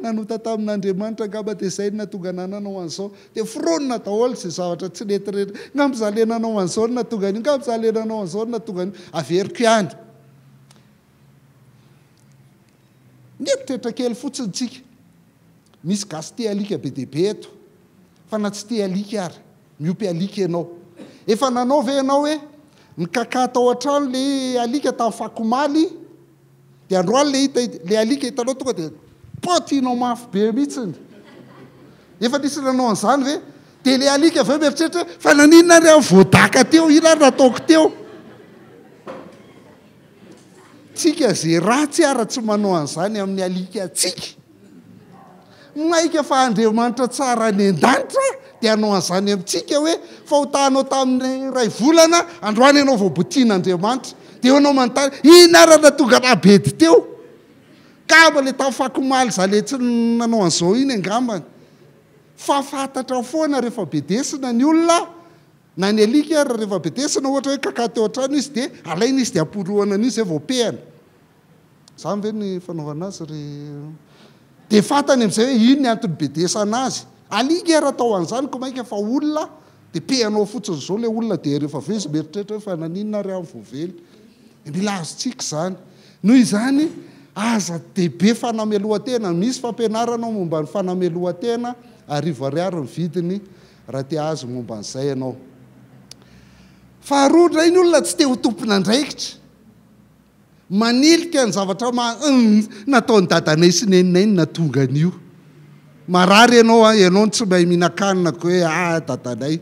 nanota tamin'Andriamanitra ngamba dia izay natonga nananao an'izao dia fironina daholo izay zavatra tsy rehetrarehetra ngamzalenanao an'izao no natonga an'io ngamzalenanao an'izao no natonga an'io averiko ihany netitrehitra kely fotsiny tsika misy gasy te alika be dehibe eto fa na tsy te alika ary miopy alika ianao efa nanao ve ianao hoe nikaka tao an-trano le alika tamin'ny fakomaly dia androany le alika hitanao tonga dia potinao mafy be mihitsiny efa nisy nanao an'izany ve dia le alika aveo mieritreritra fa naninona ry amin'ny voadaka teo ina ary nataoko teo tsika zay ratsy ara tsy manao an'izany amin'ny alika atsika maika fa Andriamanitra tsara ny an-danitra dia hanao an'izany amintsika hoe fahotahanao tamin'ny ray volana androany ianao voabotian'Andriamanitra dia anao manontany ina ara natonga nabedy teo kaba le tamin'ny fakomaly za le tsy nanao an'izao iny angambany fa fantatra foana rehefa bedesina ny olona na ny alika ary rehefa bedesina ohatra hoe kaka teo an-trano izy dia alaina izy dia amporohana an'izy zay voapehana zany ve ny fanaovana azy ry dia fantany amin'izay hoe ino ny antony bedesana azy alika ara atao an'izany ko maika fa olona dia pehanao fotsiny zao le olona dia rehefa avy izy mieritreritra hoe fa naninona ry amin'ny voavely mila azontsika zany noho izany aza dehibe fanamelohan-tena misy fampianaranao momba ny fanamelohan-tena arivo ny vidiny raha te azo momba n'izay ianao faharoa ndray ny olona tsy te ho tompona andraikitra manilika ny zavatra nataony dadanay sy neninay ny natonga an'io marary ianao tsy mahay mihinan-kanina ko hoe dadanay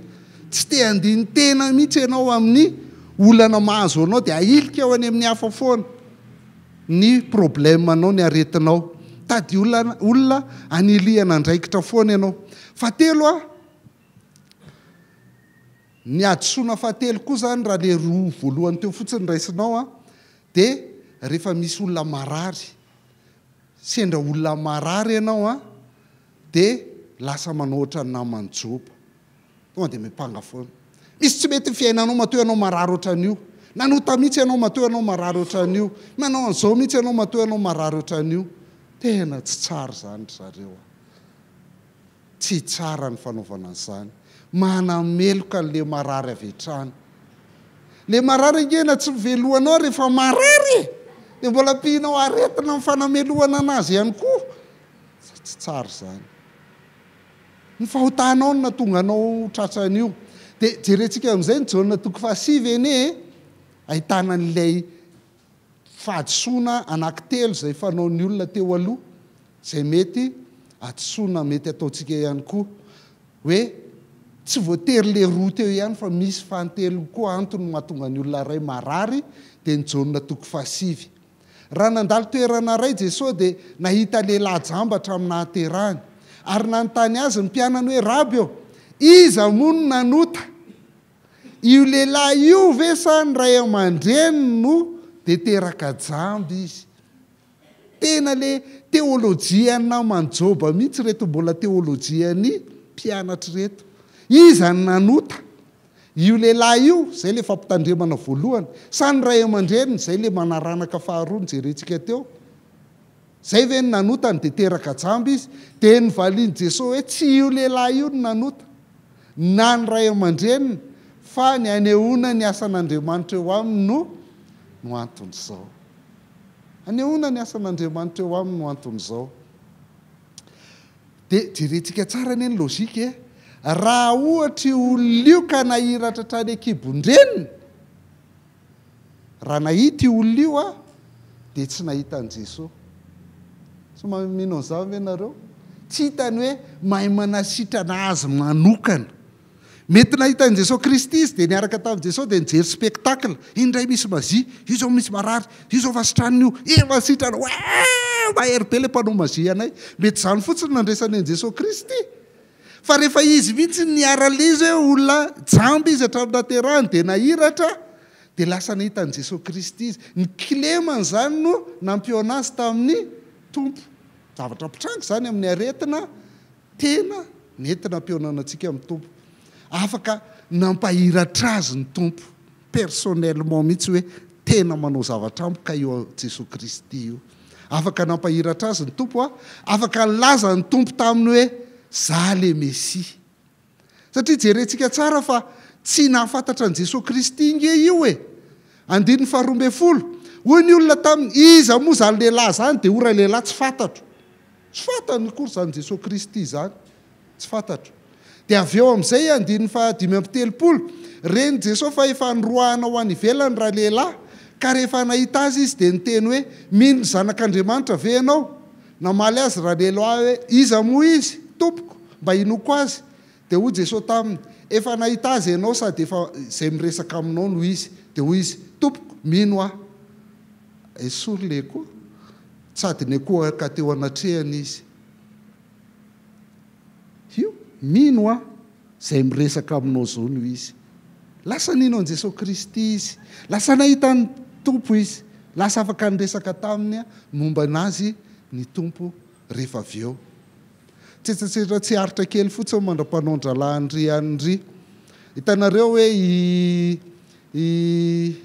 tsy te handiny tena mihitsy ianao amin'ny olana mahazo anao dia ahilika ao any amin'ny hafa foana ny problème anao ny aretinao tady olona aniliana andraikitra foana ianao fahatelo ny adosoana fahatelo koa zany raha le roa voalohany teo fotsiny raisinao dia rehefa misy olona marary sendra olona marary ianao dia lasa manao ohatran'ny namanjoba tonga dia mipanga foana misy tsy mety fiainanao matoa ianao marary ohatran'io, nanota mihitsy ianao matoa ianao marary ohatran'io, manao an'izao mihitsy ianao matoa ianao marary ohatran'io. Tena tsy tsara zany ry zareo. Tsy tsara ny fanaovana an'izany. Manameloka le marary avy hatrany. Le marary angena tsy veloanao rehefa marary, dia mbola ampianao aretina amin'ny fanamelohana anazy ihany koa. Tsy tsara zany. Ny fahotanao no nahatonga anao tratran'io. Dia jerentsika amin'izay ny Jaona 5 eny ahitana an'ilay fahadisoana anankitelo izay fanaon'ny olona teo aloha, izay mety hadisoana mety ataontsika ihany koa. Hoe tsy voatery le roa teo ihany fa misy fahantelo koa antony mahatonga ny olona ray marary, dia ny Jaona 5. Raha nandalo toerana ray Jesosy dia nahita lehilahy jambatra amin'ny nahaterahany. Ary nanontany azy ny mpianany hoe raby eo, iza moa no nanota? Io lehilahy io ve sa ny ray aman-dreny no dia teraka jamby izy? Tena le teolojiana manjoba mihitsy reto, mbola teolojiany mpianatra reto. Iza ny nanota? Io lehilahy io, izay le fampitandremana voalohany, sa ny ray aman-dreny, izay le manaranaka faharoa ny jerentsika teo? Zay ve ny nanotany dia teraka jamby izy? Dia nyvaliany Jesosy hoe tsy io lehilahy io ny nanota, na ny ray aman-dreniny, fa ny anehoana ny asan'Andriamanitra eo aminy no anton'izao. Anehoana ny asan'Andriamanitra eo aminy no anton'izao. Dia jerentsika tsara ny lôjika raha ohatra olona io ka nahiratra hatrany an-kibon-dreniny, raha nahita io olona io dia tsy nahita an'i Jesosy. So mamino an'izao ve nareo? Tsy hitany hoe mahay manasitrana azy manokana. Mety nahita an'i Jesosy Kristy izy dia niaraka tamin'i Jesosy dia nijery spektakla. Indray misy mazia, io zao misy marary, io zao fasitran'io, masitrana, mahery be ilay mpanao mazia anay. Mety izany fotsiny nandresany an'i Jesosy Kristy. Fa rehefa izy mihitsy niarala izy hoe olona jamby izy hatramin'ny nahaterahany dia nahiratra, dia lasa nahita an'i Jesosy Kristy izy. Ny kilemany zany no nampio anazy tamin'ny tompo. Zavatra pitrango zany amin'ny aretina, tena nentina ampiaonana antsika amin'ny tompo. Afaka nampahiratra azy ny tompo personnellement mihitsy hoe tena manao zavatra ampoka io Jesosy Kristy io. Afaka nampahiratra azy ny tompo, afaka laza ny tompo taminy hoe za le Mesia. Satria jerentsika tsara fa tsy nahafantatra an'i Jesosy Kristy inge io e. 12, hoy ny olona taminy, iza moa zany lehilahy zany? Dia ora lehilahy tsy fantatro. Tsy fantany kory zany Jesosy Kristy zany. Tsy fantatro. Dia avy eo amin'izay 5:30, reny Jesosy fa efa niroahana ho any ivelany raha lehilahy, ka rehefa nahita azy izy dia niteny hoe mino zanak'Andriamanitra ve ianao? Namaly azy raha lehilahy hoe iza moa izy? Tompoko, mba inoko azy? Dia hoy Jesosy taminy, efa nahita azy ianao sady efa izay miresaka aminao no izy. Dia hoy izy, tompoko, mino aho. Esory le koa, sady ny koa ka teo anatrehany izy. Io, mino aho, izay miresaka aminao zao no izy. Lasa nino an'i Jesosy Kristy izy. Lasa nahita ny tompo izy. Lasa afaka niresaka taminy momba anazy ny tompo rehefa avy eo. Tsetsatsera tsy haritra kely fotsiny mandra-panaondralahandry an'ry. Hitanareo hoe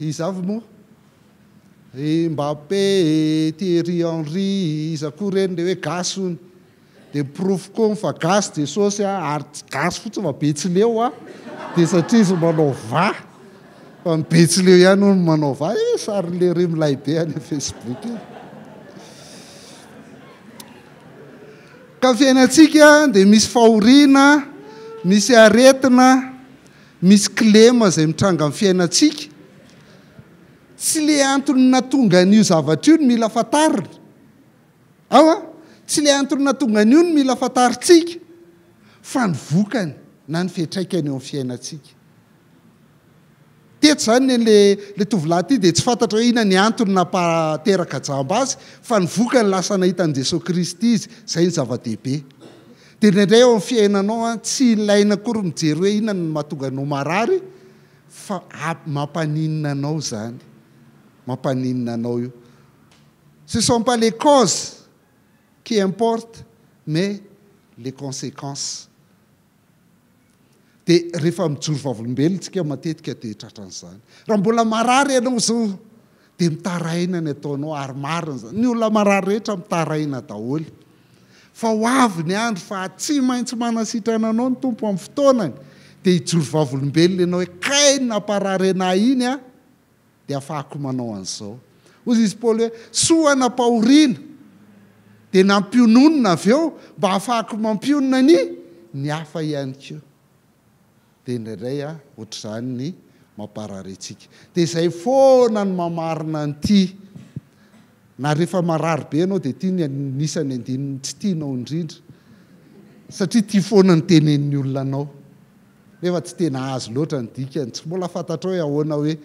izavy moa? Mbappé, Thierry Henry, iza koa reny le hoe gasony. Dia pirofo koa fa gasy Jesosy ary tsy gasy fotsiny fa Betsileo dia satria izy manao va. Fa ny Betsileo ihany no manao va. Sary le rimilay be any Facebook. Ka fiainantsika dia misy fahoriana, misy aretina, misy kilema izay mitranga amin'ny fiainantsika. Tsy le antony natonga an'io zavatra io no mila fantarina. Tsy le antony natonga an'io no mila fantaritsika, fa ny vokany na ny fiantraikany eo amin'ny fiainantsika. Teto zany le tovolahy ty dia tsy fantatra hoe inona ny antony nampateraka jamba azy, fa ny vokany lasa nahita an'i Jesosy Kristy izy. Izay ny zava-dehibe. Dia indraindray eo amin'ny fiainanao tsy ilaina akory mijery hoe inona ny mahatonga anao marary, fa mampaninina anao zany. Mampaninina anao io. Ce ne sont pas les causes qui importent, mais les conséquences. dia rehefa mijoro vavolombelona tsika matetika dia tratran'izany raha mbola marary ianao zao dia mitaraina ny ataonao ary marina zany ny olona marary rehetra mitaraina daholy fa ho avy ny andro fa tsy maintsy manasitrana anao ny tompo amin'ny fotoanany dia hijoro vavolombelona ianao hoe kay namparary anahy iny a dia afahako manao an'izao ozy izy paoly hoe soa nampahoriana dia nampiononona avy eo mba afahako mampionona ny hafa ihany koa dia indraindray a ohatr'izany ny mamparary antsika dia izay foana ny mamarina nyity na rehefa marary be ianao dia tia ny nisany andininy tsy tianao indrindra satria tia foana ny tenen'ny olona anao nefa tsy tena azo loatra ny dikany tsy mbola fantatrao hoe ahoana hoe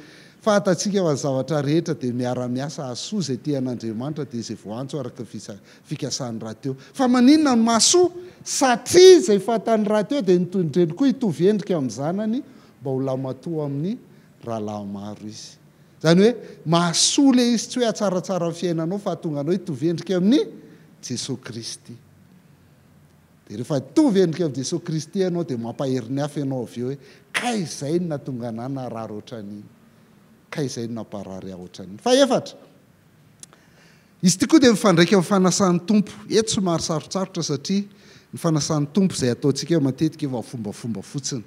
fantatsika fa ny zavatra rehetra dia miara-miasa asoa izay tian'Andriamanitra dia izay voantso araka fikasan'ny rahateo fa maninona no mahasoa satria izay fantan'ny rahateo dia nitondreny koa hitovy endrika amin'ny zanany mba ho lamatoa amin'ny rahalahy maro izy zany hoe mahasoa le izy tsy hoe atsaratsara ny fiainanao fa hatonga anao hitovy endrika amin'ny Jesosy Kristy dia rehefa hitovy endrika amin'ny Jesosy Kristy ianao dia mampaheriny hafa ianao avy eo hoe kay izay no nahatonga anahy narary ohatran'iny kay izay no namparary aho ohatran'iny fa efatra izy ity koa dia mifandraika amin'ny fanasan'ny tompo eto somary sarotsarotra satria ny fanasan'ny tompo izay ataontsika matetika efa fombafomba fotsiny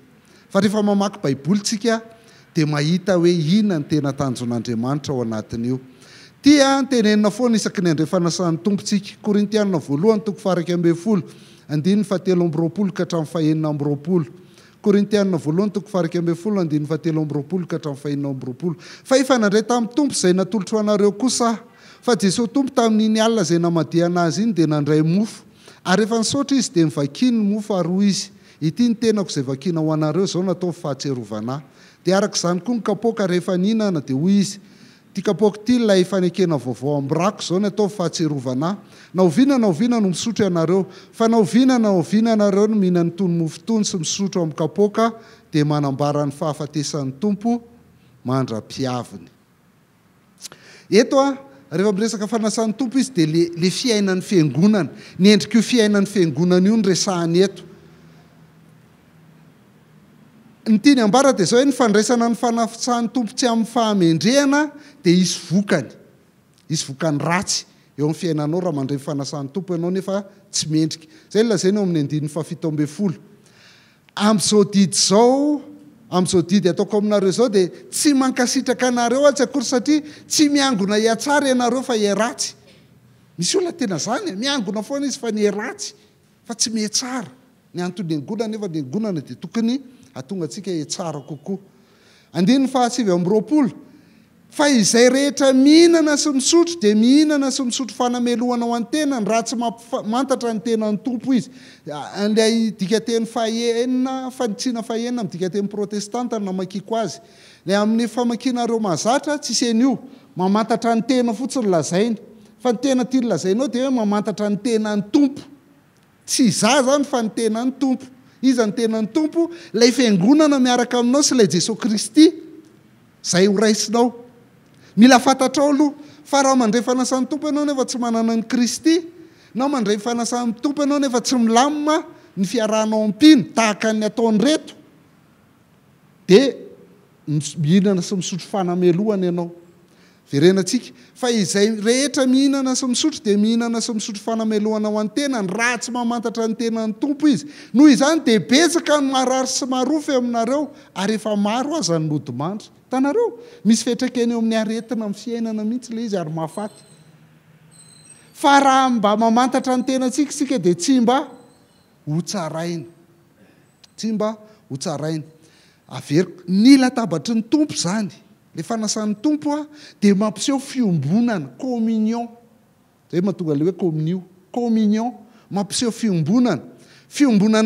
fa rehefa mamaky baiboly tsika dia mahita hoe inona ny tena tanjon'Andriamanitra ao anatin'io tia tenenina foana isaky ny andray fanasan'ny tompontsika Korintianina 1:20 andininy 7 ka hatramin'ny 4 Korintianina 1:20 andininy 7 ka hatramin'ny 4 fa efa nandray tamin'ny tompo izay natolotro anareo kosa fa Jesosy tompo tamin'iny alina izay namadiana azy iny dia nandray mofo ary rehefa nisaotra izy dia mivakiny ny mofo ary hoy izy ity ny tenako izay vakina ho anareo zao natao fahatserovanahy dia arak'izany koa ny kapoaka rehefa ninana dia hoy izy ty kapoaka ty ilay fanekena vaovao amin'ny rako zao natao fahatserovanahy na oviana no misotro ianareo fa na oviana anareo no mihinana tony mofo tony sy misotro amin'ny kapoaka dia manambara ny fahafatesan'ny tompo mandra-piaviny eto a rehefa miresaka fanasan'ny tompo izy dia le fiainan'ny fiangonana ny endrik'io fiainan'ny fiangonana io ny resahany eto ny tiany ambara dia zao hoe ny fandraisana ny fanasan'ny tompo tsy amin'ny fahamendrehana dia isy vokany ratsy eo amin'ny fiainanao raha mandray fanasan'ny tompo ianao nefa tsy mendrika zay lazaina eo amin'ny andininy 17 amin'izao didy zao amin'izao didy ataoko aminareo zao dia tsy mankasitraka anareo atsy akory satria tsy miangona hiatsara ianareo fa hiaratsy misy olona tena zany miangona foana izy fa ny heratsy fa tsy mihatsara ny antony angonana nefa ny angonana dia tokony atonga antsika hiatsara kokoa andininy 7 fa izay rehetra mihinana sy misotro dia mihinana sy misotro fanamelohana ho an-tenany raha tsy mantatra ny tenany tompo izy ilay dikateny fahenina fanitsiana fahenina amin'ny dikateny protestanta no namakiko azy lay amin'ny famakinareo mahazatra tsy sen'io mamantatra ny tena fotsiny lazainy fa ny tena tia lazainao dia hoe mamantatra ny tenany tompo tsy za zany fa ny tenany tompo iza ny tenany tompo lay fiangonana miaraka aminao sy ilay Jesosy Kristy zay ho raisinao mila fantatrao aloha fa raha mandray fanasan'ny tompo ianao nefa tsy manana ny Kristy nao mandray fanasan'ny tompo ianao nefa tsy milamina ny fiarahanao ampino tahaka ny ataony reto dia mihinana sy misotro fanamelohana ianao verenantsika fa izay rehetra mihinana sy misotro dia mihinana sy misotro fanamelohana ho an-tenany raha tsy mamantatra ny tenany tompo izy noho izany dia betsaka ny marary sy marofy aminareo ary efa maro aza ny lodimandry tanareo misy fetrakeny eo amin'ny aretina amin'ny fiainana mihitsy le izy ary mahafaty fa raha mba mamantatra ny tenantsika sika dia tsy mba hotsaraina averiko ny latabatry ny tompo zany le fanasan'ny tompo a dia mampiseho fiombonana communion zay mahatonga le hoe communion mampiseho fiombonana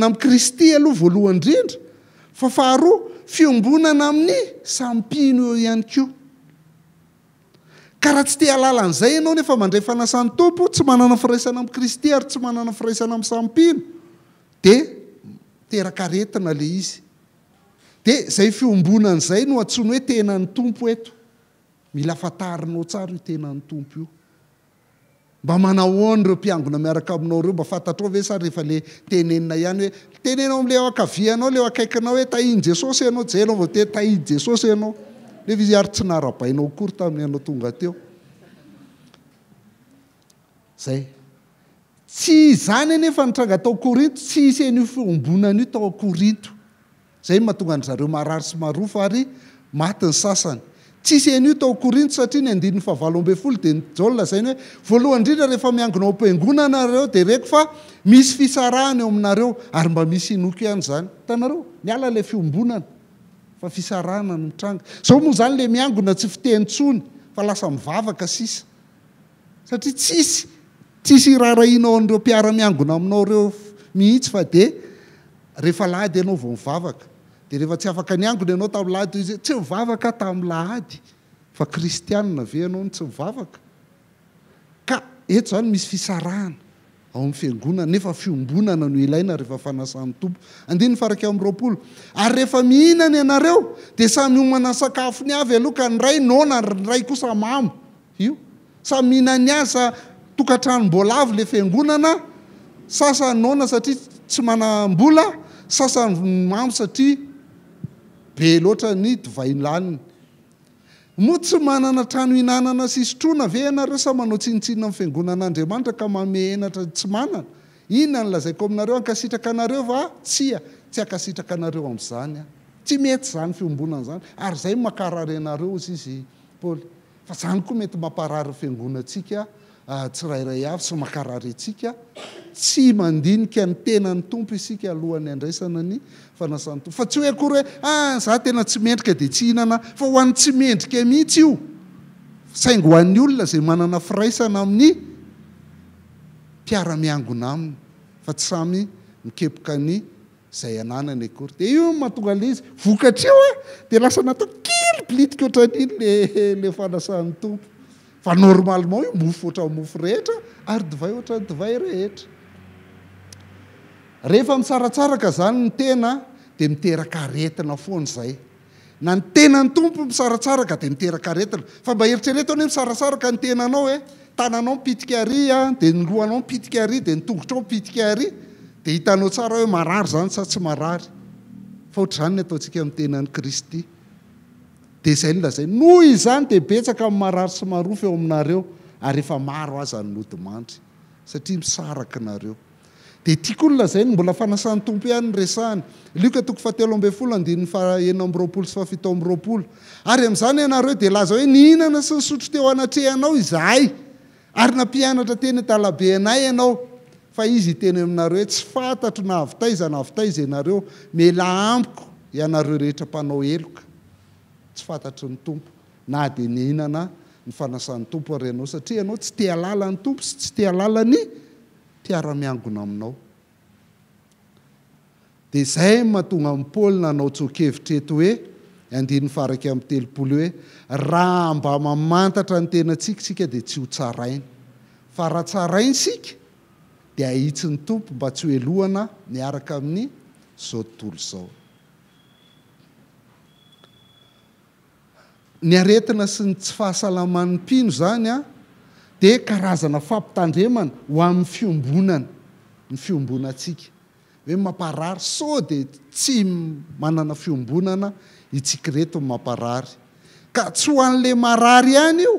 amin'ny Kristy aloha voalohany indrindra fa faharoa fiombonana amin'ny sampino eo ihany koa ka raha tsy te halala an'izay ianao nefa mandray fanasan'ny tompo tsy manana firaisana amin'ny Kristy ary tsy manana firaisana amin'ny sampino dia teraka aretina le izy dia zay fiombonana izay no antsoiny hoe tenan'ny tompo eto mila fantarinao tsara io tenan'ny tompo io mba manahoany reo mpiangona miaraka aminao reo mba fantatrao ve sa rehefa le tenenina ihany hoe tenenao am'le ao akavianao le akaikinao hoe tahiny jesosy ianao jenao vao te tahiny jesosy ianao le izy ary tsy narabainao kory tamin'ny anao tonga teo zay tsy zany anefa nitranga tao Korinto tsy isy an'io fiombonana io tao Korinto zay mahatonga an'zareo marary sy marofo ary maty ny sasany tsisy an'io tao Korinto satria ny 9:20 dia Jaol lazainy hoe voalohany indrindra rehefa miangona ao am-piangonana nareo dia reko fa misy fisarahana eo aminareo ary mba misy inoky ihany zany tanareo miala le fiombonana fa fisarahana no mitranga zao moa zany le miangona tsy fitentsony fa lasa mivavaka sisa satria tsisy rarahinao an'ireo mpiara-miangona aminao reo mihitsy fa dia rehefa lahady ianao vao mivavaka dia rehefa tsy afaka niangona ianao tamin'ny lahady izy tsy mivavaka tamin'ny lahady fa kristianina ve ianao no tsy mivavaka ka eto zany misy fisarahana ao amin'ny fiangonana nefa fiombonana no ilaina rehefa fanasan'ny tompo 9:20 ary rehefa mihinana ianareo dia samy homana sakafo ny avy aloha ka ny ray nona ny ray kosa mamo io samy mihinany azy tokantranom-bola avy le fiangonana sasany nona satria tsy manam-bola sasany mamo satria be loatra ny divay laniny moa tsy manana trano hinanana sy sotroana ve ianareo sa manao tsinitsinina amin'ny fiangonan'Andriamanitra ka mame enatra tsy manana inona ny lazaiko aminareo ankasitraka anareo va tsy ankasitraka anareo amin'izany tsy mety zany fiombonana zany ary zay makarary anareo izy Paoly fa zany koa mety mamparary fiangonantsika tsirairay avy sy makarary antsika tsy mandinika ny tenany tompo isika alohan'ny andraisana ny fanasan'ny tompo fa tsy hoe akory hoe za tena tsy mendrika dia tsy hinana fa ho an'ny tsy mendrika mihitsy io saingy ho an'ny olona zay manana firaisana amin'ny mpiara-miangona aminy fa tsy samy mikepoka ny zay ananany akory dia io mahatonga le izy vokatra io dia lasa natao kely plitika ohatran'iny le fanasan'ny tompo fa normalement io mofo oatra mofo rehetra ary divay oatra divay rehetra rehefa misaratsaraka zany ny tena dia miteraka aretina foana zay na ny tenany tompo misaratsaraka dia miteraka aretina fa mba eritrereto hoe misaratsaraka ny tenanao hoe tananao mipitika ary dia ny lohanao mipitika ary dia ny tongotrao mipitika ary dia hitanao tsara hoe marary zany sa tsy marary fa ohatr'izany ny ataontsika amin'ny tenan'ny Kristy dia izay nolazay noho izany dia betsaka amin'ny marary sy marofo eo aminareo ary efa maro aza ny nodimandry satria misaraka nareo dia tiako ny lazainy mbola fanasan'ny tompo ihany ny resahany Luka 7:20 sy 7:20 ary amin'izany ianareo dia laza hoe nihinana sy nisotro teo anatrehanao izahay ary nampianatra teny dalabe anay ianao fa izy teny aminareo hoe tsy fantatro na avitaiza ianareo mela amiko ianareo rehetra mpanao eloka tsy fantatro ny tompo na dia nihinana ny fanasan'ny tompo ary ianao satria ianao tsy te halala ny tompo sy tsy te halala ny mpiara-miangona aminao dia izay mahatonga amin'ny Paoly nanao tsoakevitra eto hoe 9:30 hoe raha mba mamantatra ny tenantsika sika dia tsy ho tsaraina fa raha tsaraina sika dia ahitsy ny tompo mba tsy hoelohana miaraka amin'ny zao tontolo izao ny aretina sy ny tsy fahasalaman'ny mpino zany dia karazana fampitandremana ho amin'ny fiombonana ny fiombonantsika hoe mamparary so dia tsy manana fiombonana itsika reto mamparary ka tsy ho an'le marary ihany io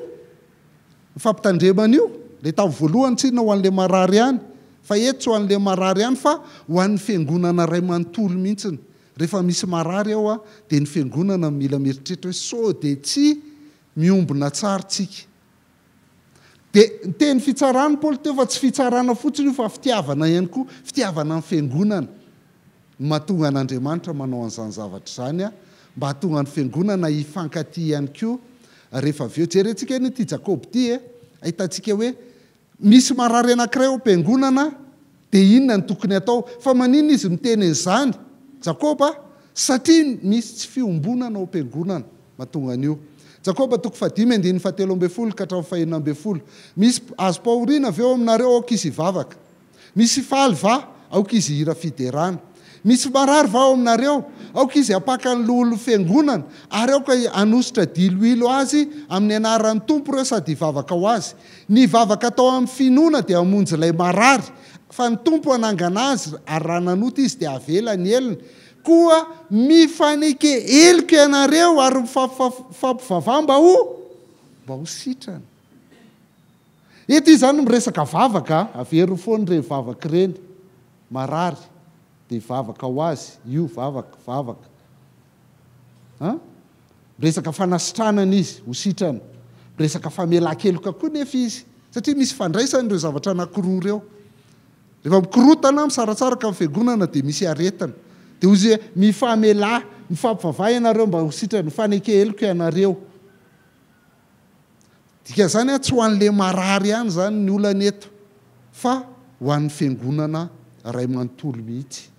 ny fampitandremana io le tamin'ny voalohany tsy ho an'le marary ihany fa eto tsy ho an'le marary ihany fa ho an'ny fiangonana ray manontolo mihitsiny rehefa misy marary ao dia ny fiangonana mila mieritreritra hoe so dia tsy miombona tsara tsika dia ny teny fitsarana Paoly teo fa tsy fitsarana fotsiny io fa fitiavana ihany koa fitiavana amin'ny fiangonana mahatonga an'Andriamanitra manao an'izany zavatra izany mba hahatonga ny fiangonana hifankaty ihany koa rehefa avy eo jerentsika ny ity Jakoby ity ahitantsika hoe misy marary anankiray ao am-piangonana dia inona ny tokony atao fa maninona izy miteny an'izany Jakoba satria misy tsy fiombonana ao am-piangonana mahatonga an'io Jakoba 5:17-19 misy azo pahoriana avy eo aminareo aoka izy hivavaka misy faly va aoka izy hira fiderana misy marary vao aminareo aoka izy apaka ny lolo fiangonana ary aoka anositra diloilo azy amin'ny anaran'ny tompo ireo sady hivavaka ho azy ny vavaka atao amin'ny finoana dia hamonjy ilay marary fa ny tompo anangana azy ary raha nanota izy dia avela ny eliny koa mifaneke elika ianareo ary mifampivavah mba ho sitrana. Eto izy zany miresaka vavaka avery foany re vavaka ireny marary dia vavaka ho azy io vavaka miresaka fanasitranana izy ho sitrana miresaka famelan-keloka koa nefa izy satria misy fandraisany ireo zavatra anankiroa ireo rehefa mikorotana misaratsara ka mifiangonana dia misy aretana dia ozy hoe mifamela mifampivavah ianareo mba ho sitrana mifaneke elika ianareo dika zany tsy ho an'le marary ihany zany ny olana eto fa ho an'ny fiangonana ray manontolo mihitsy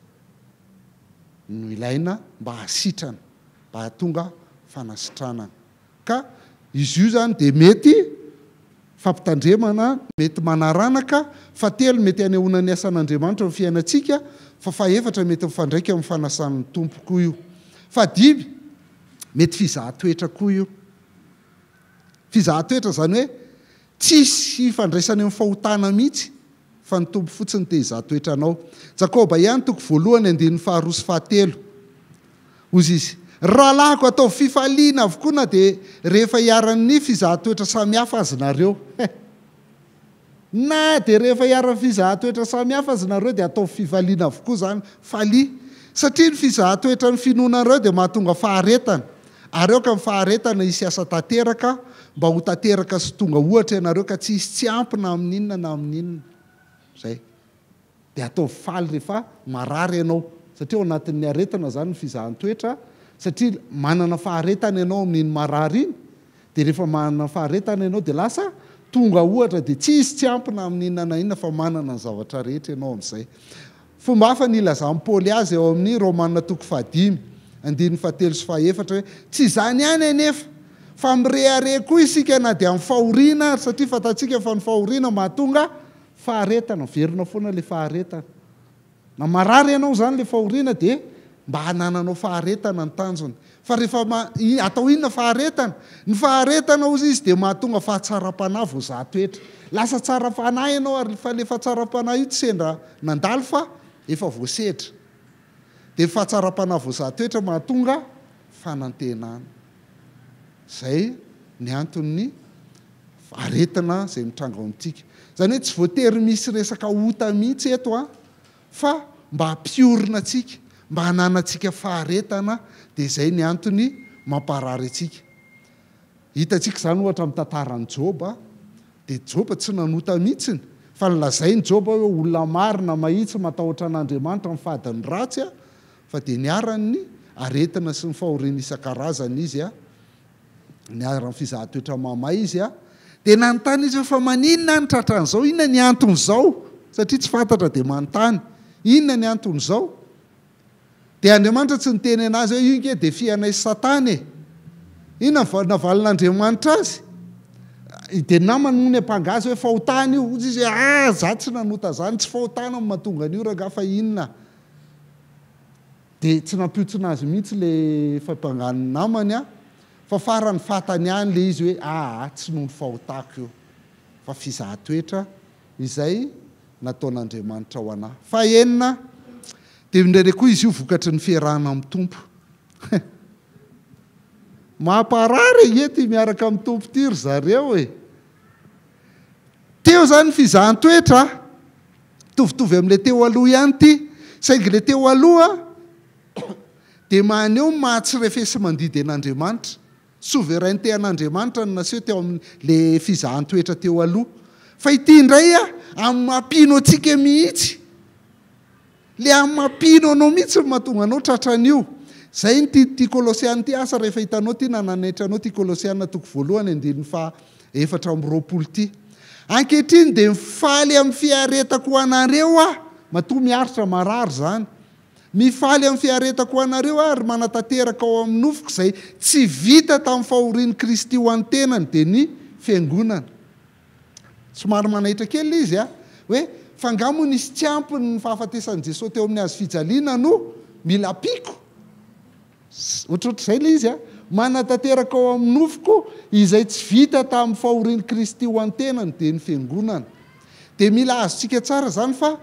no ilaina mba hasitrana mba hatonga fanasitranana ka izy io zany dia mety fampitandremana mety manaranaka fa telo mety anehoana ny asan'Andriamanitra amin'ny fiainantsika fa faefatra mety mifandraika amin'ny fanasan'ny tompo koa io fa dimy mety fizahan-toetra koa io fizahan-toetra zany hoe tsisy fandraisany amin'ny fahotana mihitsy fa ny tompo fotsiny te hizahan-toetra anao. Jakoba ihany toko 1:2-7 ozy izy rahalahiko atao fifaliana avokoa na dia rehefa hiaran'ny fizahan-toetra samihafa azy nareo na dia rehefa hiaran'ny fizahan-toetra samihafa azy nareo dia atao fifaliana avokoa zany falia satria ny fizahan-toetra ny finoanareo dia mahatonga faharetana ary eo ka ny faharetana isy asa tanteraka mba ho tanteraka sy tonga ohatra ianareo ka tsy isy tsy ampina amin'inona na amin'inona zay dia atao faly rehefa marary ianao satria ao anatin'ny aretana zany ny fizahan-toetra satria manana faharetana ianao amin'iny marary iny dia rehefa manana faharetana ianao dia lasa tonga ohatra dia tsy isy tsy ampina amin'inona na inona fa manana ny zavatra rehetra ianao amin'izay. Fomba hafa ny ilazan'ny Paoly azy eo amin'ny Romanina 5:7-8 hoe tsy zany ihany anefa fa mirehare koa isika na dia amin'ny fahoriana satria fatatsika fa ny fahoriana mahatonga faharetana verina foana le faharetana na marary ianao zany le fahoriana dia mba hanananao faharetana ny tanjony fa rehefa atao inona faharetana ny faharetana ozy izy dia mahatonga fahatsara-panahy vao zahan-toetra lasa tsara-panahy ianao ary fa le fahatsara-panahy io tsy sendra nandalo fa efa voasedra dia fahatsara-panahy vao zahan-toetra mahatonga fanantenana zay ny antony aretina zay mitranga amintsika zany hoe tsy voatery misy resaka ota mihitsy eto fa mba hampiorina atsika mba hananantsika faharetana dia zay ny antony mamparary atsika hitantsika zany ohatra amin'ny tantaran'ny Joba dia Joba tsy nanota mihitsiny fa nilazainy Joba hoe olona marina mahitsy matahotra an'Andriamanitra amin'ny fadiny ratsy fa dia niarany aretina sy ny fahoriana isan-karazany izy niarany fizahan-toetra mamay izy dia nanontany izy fa maninona ny tratran'izao inona ny anton'izao satria tsy fantatra dia manontany inona ny anton'izao dia Andriamanitra tsy niteny anazy hoe io nke dia fianay Satana inona navalin'Andriamanitra azy dia namany moa ny ampangazy hoe fahotana io ozy izy za tsy nanota zany tsy fahotana ny mahatonga an'io raha fa inona dia tsy nampiotsina azy mihitsy le fampangan'ny namany fa farany fatany ihany le izy hoe tsy noho ny fahotako io fa fizahan-toetra izay nataon'Andriamanitra ho anahy. Fahenina dia indraindray koa izy io vokatry ny fiarahana amin'ny tompo mamparary ety miaraka amin'ny tompo ty ry zareo teo zany fizahan-toetra tovitovy amin'ilay teo aloha ihany ty saingy le teo aloha dia maneho mahatsirefesy mandidy an'Andriamanitra souveraineté an'Andriamanitra no naseho teo amin'le fizahan-toetra teo aloha fa ity indray amin'ny mampino atsika mihitsy le amin'ny mampino anao mihitsy ny mahatonga anao tratran'io zay ny ty Kolosiana ty asa rehefa hitanao ty nananaitranao ty Kolosiana 1:4 ty ankehitriny dia mifaly amin'ny fiaretako ho anareo matoa miaritra marary zany mifaly amin'ny fiaretako ho anareo ary manatanteraka ao amin'ny nofoko izay tsy vita tamin'ny fahorian'i Kristy ho an-tenany dia ny fiangonana somary manaitra kely izy hoe fa ngamo nisy tsy ampiny ny fahafatesan'i Jesosy teo amin'ny azo fijaliana no mila piko. Ohatrohatr'izay le izy a, manatanteraka ao amin'ny nofoko izay tsy vita tamin'ny fahorian'i Kristy ho an-tenany dia ny fiangonana. Dia mila azontsika tsara zany fa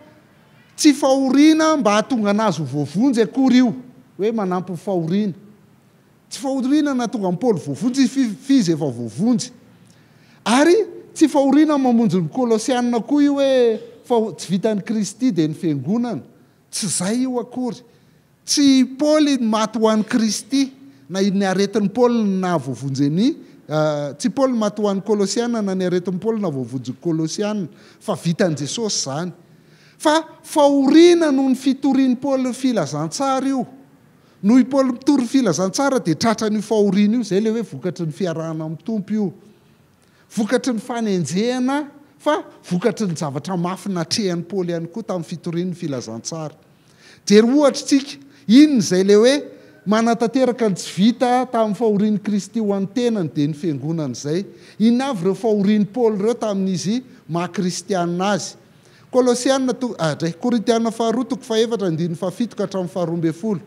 tsy fahoriana mba hahatonga anazy ho voavonjy akory io, hoe manampy ny fahoriana. Tsy fahoriana nahatonga ny Paoly voavonjy fizy efa voavonjy. Ary tsy fahoriana mamonjy ny Kolosianina koa io hoe tsy vitan'ny Kristy dia ny fiangonana. Tsy zay io akory. Tsy Paoly maty ho an'ny Kristy na ny aretin'ny Paoly na voavonjeny, tsy Paoly maty ho an'ny Kolosianina na ny aretin'ny Paoly na voavonjy Kolosianina, fa vitan'i Jesosy zany. Fa fahoriana noho ny fitorian'ny Paoly filazantsara io. Noho i Paoly mitory filazantsara dia tratrany fahoriana io, zay le hoe vokatry ny fiarahana amin'ny tompo io. Vokatry ny fanenjehana, fa vokatry ny zavatra mafinatrehany Paoly ihany koa tamin'ny fitorian'ny filazantsara. Jery ohatra tsika, inona izay le hoe manatanteraka ny tsy vita tamin'ny fahorian'i Kristy ho an-tenany dia ny fiangonana izay. Inona avy ireo fahorian'ny Paoly ireo tamin'izy maha-kristianina azy. Korintianina 2:4-7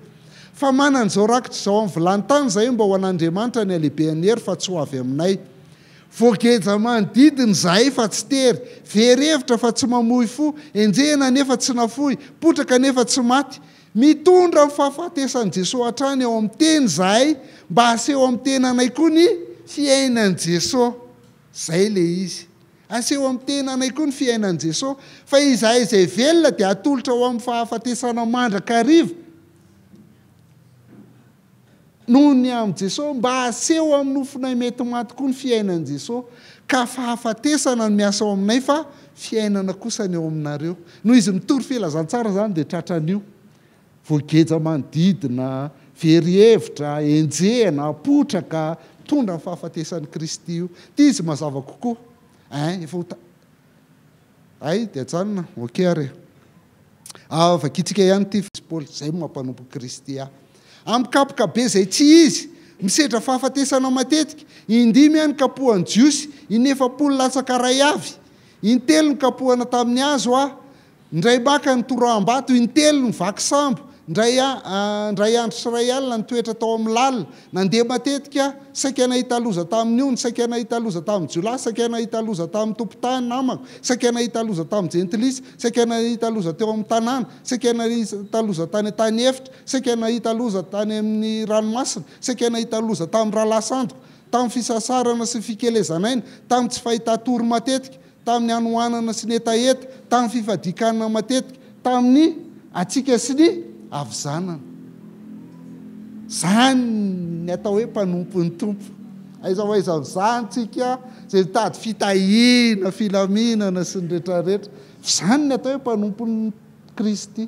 fa manana izao rakitra izao amin'ny vilany tany zay mba ho an'Andriamanitra ny alehibehan'ny hery fa tsy ho avy aminay. Voageja manodidina izahay fa tsy tery, very hevitra fa tsy mamoy fo, enjehana nefa tsy nafoy, potraka nefa tsy maty. Mitondra ny fahafatesan'i Jesosy hatrany ao amin'ny teny izahay mba haseho amin'ny tenanay koa ny fiainan'i Jesosy. Zay le izy. Aseho amin'ny tenanay koa ny fiainan'i Jesosy, fa izahay izay velona dia atolotra ao amin'ny fahafatesana mandrakariva noho ny amin'ny Jesosy, mba haseho amin'ny nofinay mety maty koa ny fiainan'i Jesosy, ka fahafatesana no miasa ao aminay fa fiainana kosa ny ao aminareo. Noho izy mitory filazantsara zany dia tratran'io. Voageja manodidina, very hevitra, enjehana, potraka, mitondra ny fahafatesan'i Kristy io. Ity izy mazava kokoa. Dia tsanona, okey. Vakitsika ihany ity Paoly, zay mampanompo Kristy ahy. Amikapoka be zay tsy izy, misedra fahafatesana matetika, indimy ihany kapohany jiosy, inefapolo latsaka ray avy, intelo ny kapohana tamin'ny hazo indray baka ny toram-bato, intelo ny vaky sambo, indray andro sy ray alina nitoetra tao amin'ny lalina, nandeha matetika saika nahita loza tamin'ny ony, saika nahita loza tamin'ny jiolahy, saika nahita loza tamin'ny tompotany namako, saika nahita loza tamin'ny jentilisa, saika nahita loza teo amin'ny tanàna, saika nahita loza tany an-tany efitra, saika nahita loza tany amin'ny ranomasina, saika nahita loza tamin'ny rahalasandro, tamin'ny fisasarana sy fikelezanaina, tamin'ny tsy fahitatory matetika, tamin'ny anohanana sy ny etaeta, tamin'ny fifadikanana matetika, tamin'ny atsika sy ny avizanana. Zany ny atao hoe mpanompon'ny tompo. Aiza zany tsika zay tady fitahiana, filaminana sy ny rehetrarehetra. Zany ny atao hoe mpanompon'ny Kristy.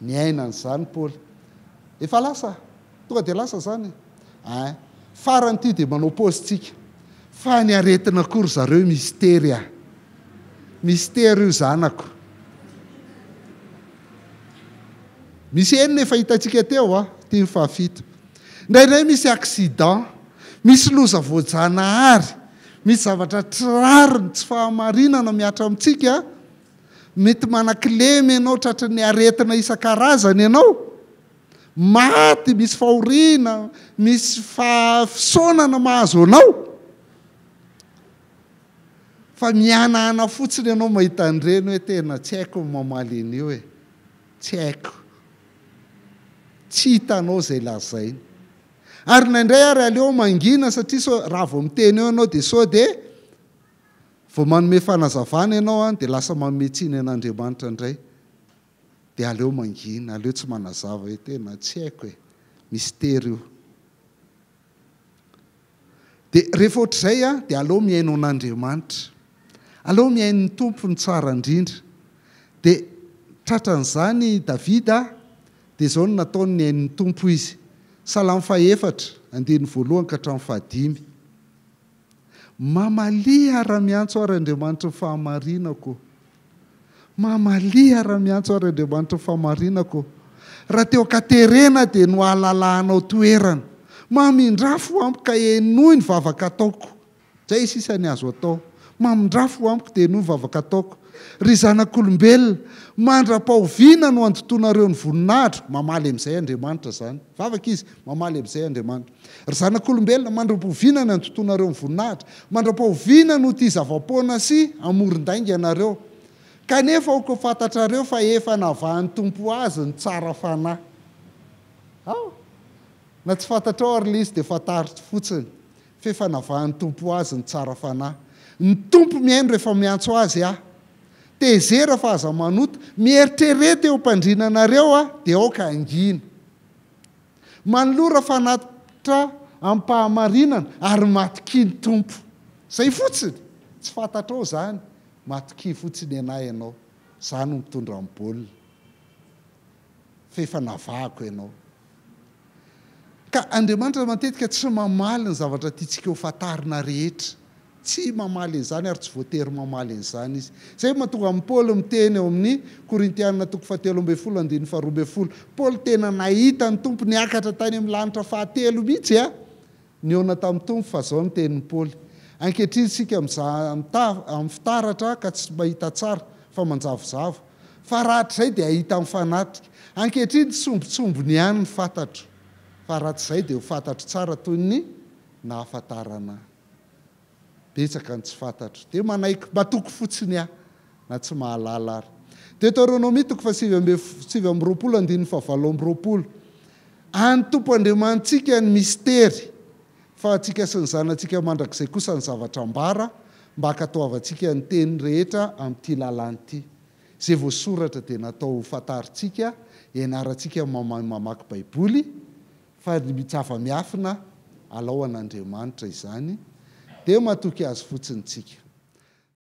Niainana zany Paoly. Efa lasa, tonga dia lasa zany. Farany ity dia manao paozintsika. Fa ny aretina akory zareo mistery. Mistery io zanako. Misy enina efa hitantsika teo tia fahafito. Indraindray misy accident, misy loza voajanahary, misy zavatra trariny tsy fahamarinana miatra amintsika, mety manakilemy ianao tratry ny aretina isan-karazany ianao, maty, misy fahoriana, misy fahafisaonana mahazo anao, fa mianahana fotsiny ianao mahita an'ireny hoe tena tsy haiko ny mamaly an'io tsy haiko. Tsy hitanao zay lazainy. Ary naindray ary aleo mangina satria raha vao miteny eo ianao dia sao dia vao manome fanazavana ianao dia lasa mametsiny an'Andriamanitra indray. Dia aleo mangina, aleo tsy manazava hoe tena tsy haiko mistery io. Dia rehefa ohatr'izay dia aleo miaino an'Andriamanitra. Aleo miaino ny tompony tsara indrindra. Dia tratran'izany Davida dia izao no nataony ny ain'ny tompo izy. Salamo 4:1-5. Mamalia raha miantso ary Andriamanitra ny fahamarinako. Mamalia raha miantso ary Andriamanitra ny fahamarinako. Raha teo katerena dia no ahalalanao toerana. Mamindrafo ampy ka enoy ny vavaka ataoko. Zay sisa ny azo atao. mamindrafo amiko dia no vavaka ataoko ry zanak'olombelona mandra-pahoviana no antotonareo ny voninahitra mamaly amin'izay Andriamanitra zany vavaka izy mamaly amin'izay Andriamanitra ry zanak'olombelona mandra-pahoviana ny antotonareo ny voninahitra mandra-pahoviana no ty zava-poana sy amoron-dainga anareo kanefa oko fantatrareo fa efa navahan'ny tompo azy ny tsara fanahy na tsy fantatrao ary le izy dia fantaritra fotsiny fa efa navahan'ny tompo azy ny tsara fanahy ny tompo mihaino rehefa miantso azy tezera fa aza manota mieritrerety eo mpandrinanareo dia aoka angina manolora fanatitra ampahamarinana ary matoki ny tompo zay fotsiny tsy fantatrao zany matoki fotsiny anahy ianao zany mitondra mibolina fa efa navahako ianao ka Andriamanitra matetika tsy mamaly ny zavatra tiantsika ho fantarina rehetra tsy mamaly an'izany ary tsy voatery mamaly an'izany izy zay mahatonga amin'ny Paoly miteny eo amin'ny Korintianina 7:12 Paoly tena nahita ny tompo niakatra tany amin'ny lanitra fahatelo mihitsy niona tamin'ny tompo fa zao ny tenin'ny Paoly ankehitriny isika amin'ny fitaratra ka tsy mahita tsara fa manjavozavo fa rahatrizay dia ahita amin'ny fanatrika ankehitriny sombitsombony ihany ny fantatro fa rahatrizay dia ho fantatro tsara toy ny nahafantarana betsaka ny tsy fantatro dia manaiky matoky fotsiny na tsy mahalala ary Deutéronomie 7:20 any tompo Andriamantsika ny mistery fa atsika sy ny zanantsika mandrakizay kosa ny zavatra ambara mba hakatoavantsika ny teny rehetra amin'ity lalàn'ity zay voasoratra dia natao ho fantaritsika ianarantsika mamaky baiboly fa zava-miafina alao an'Andriamanitra izany dia matoky azy fotsiny tsika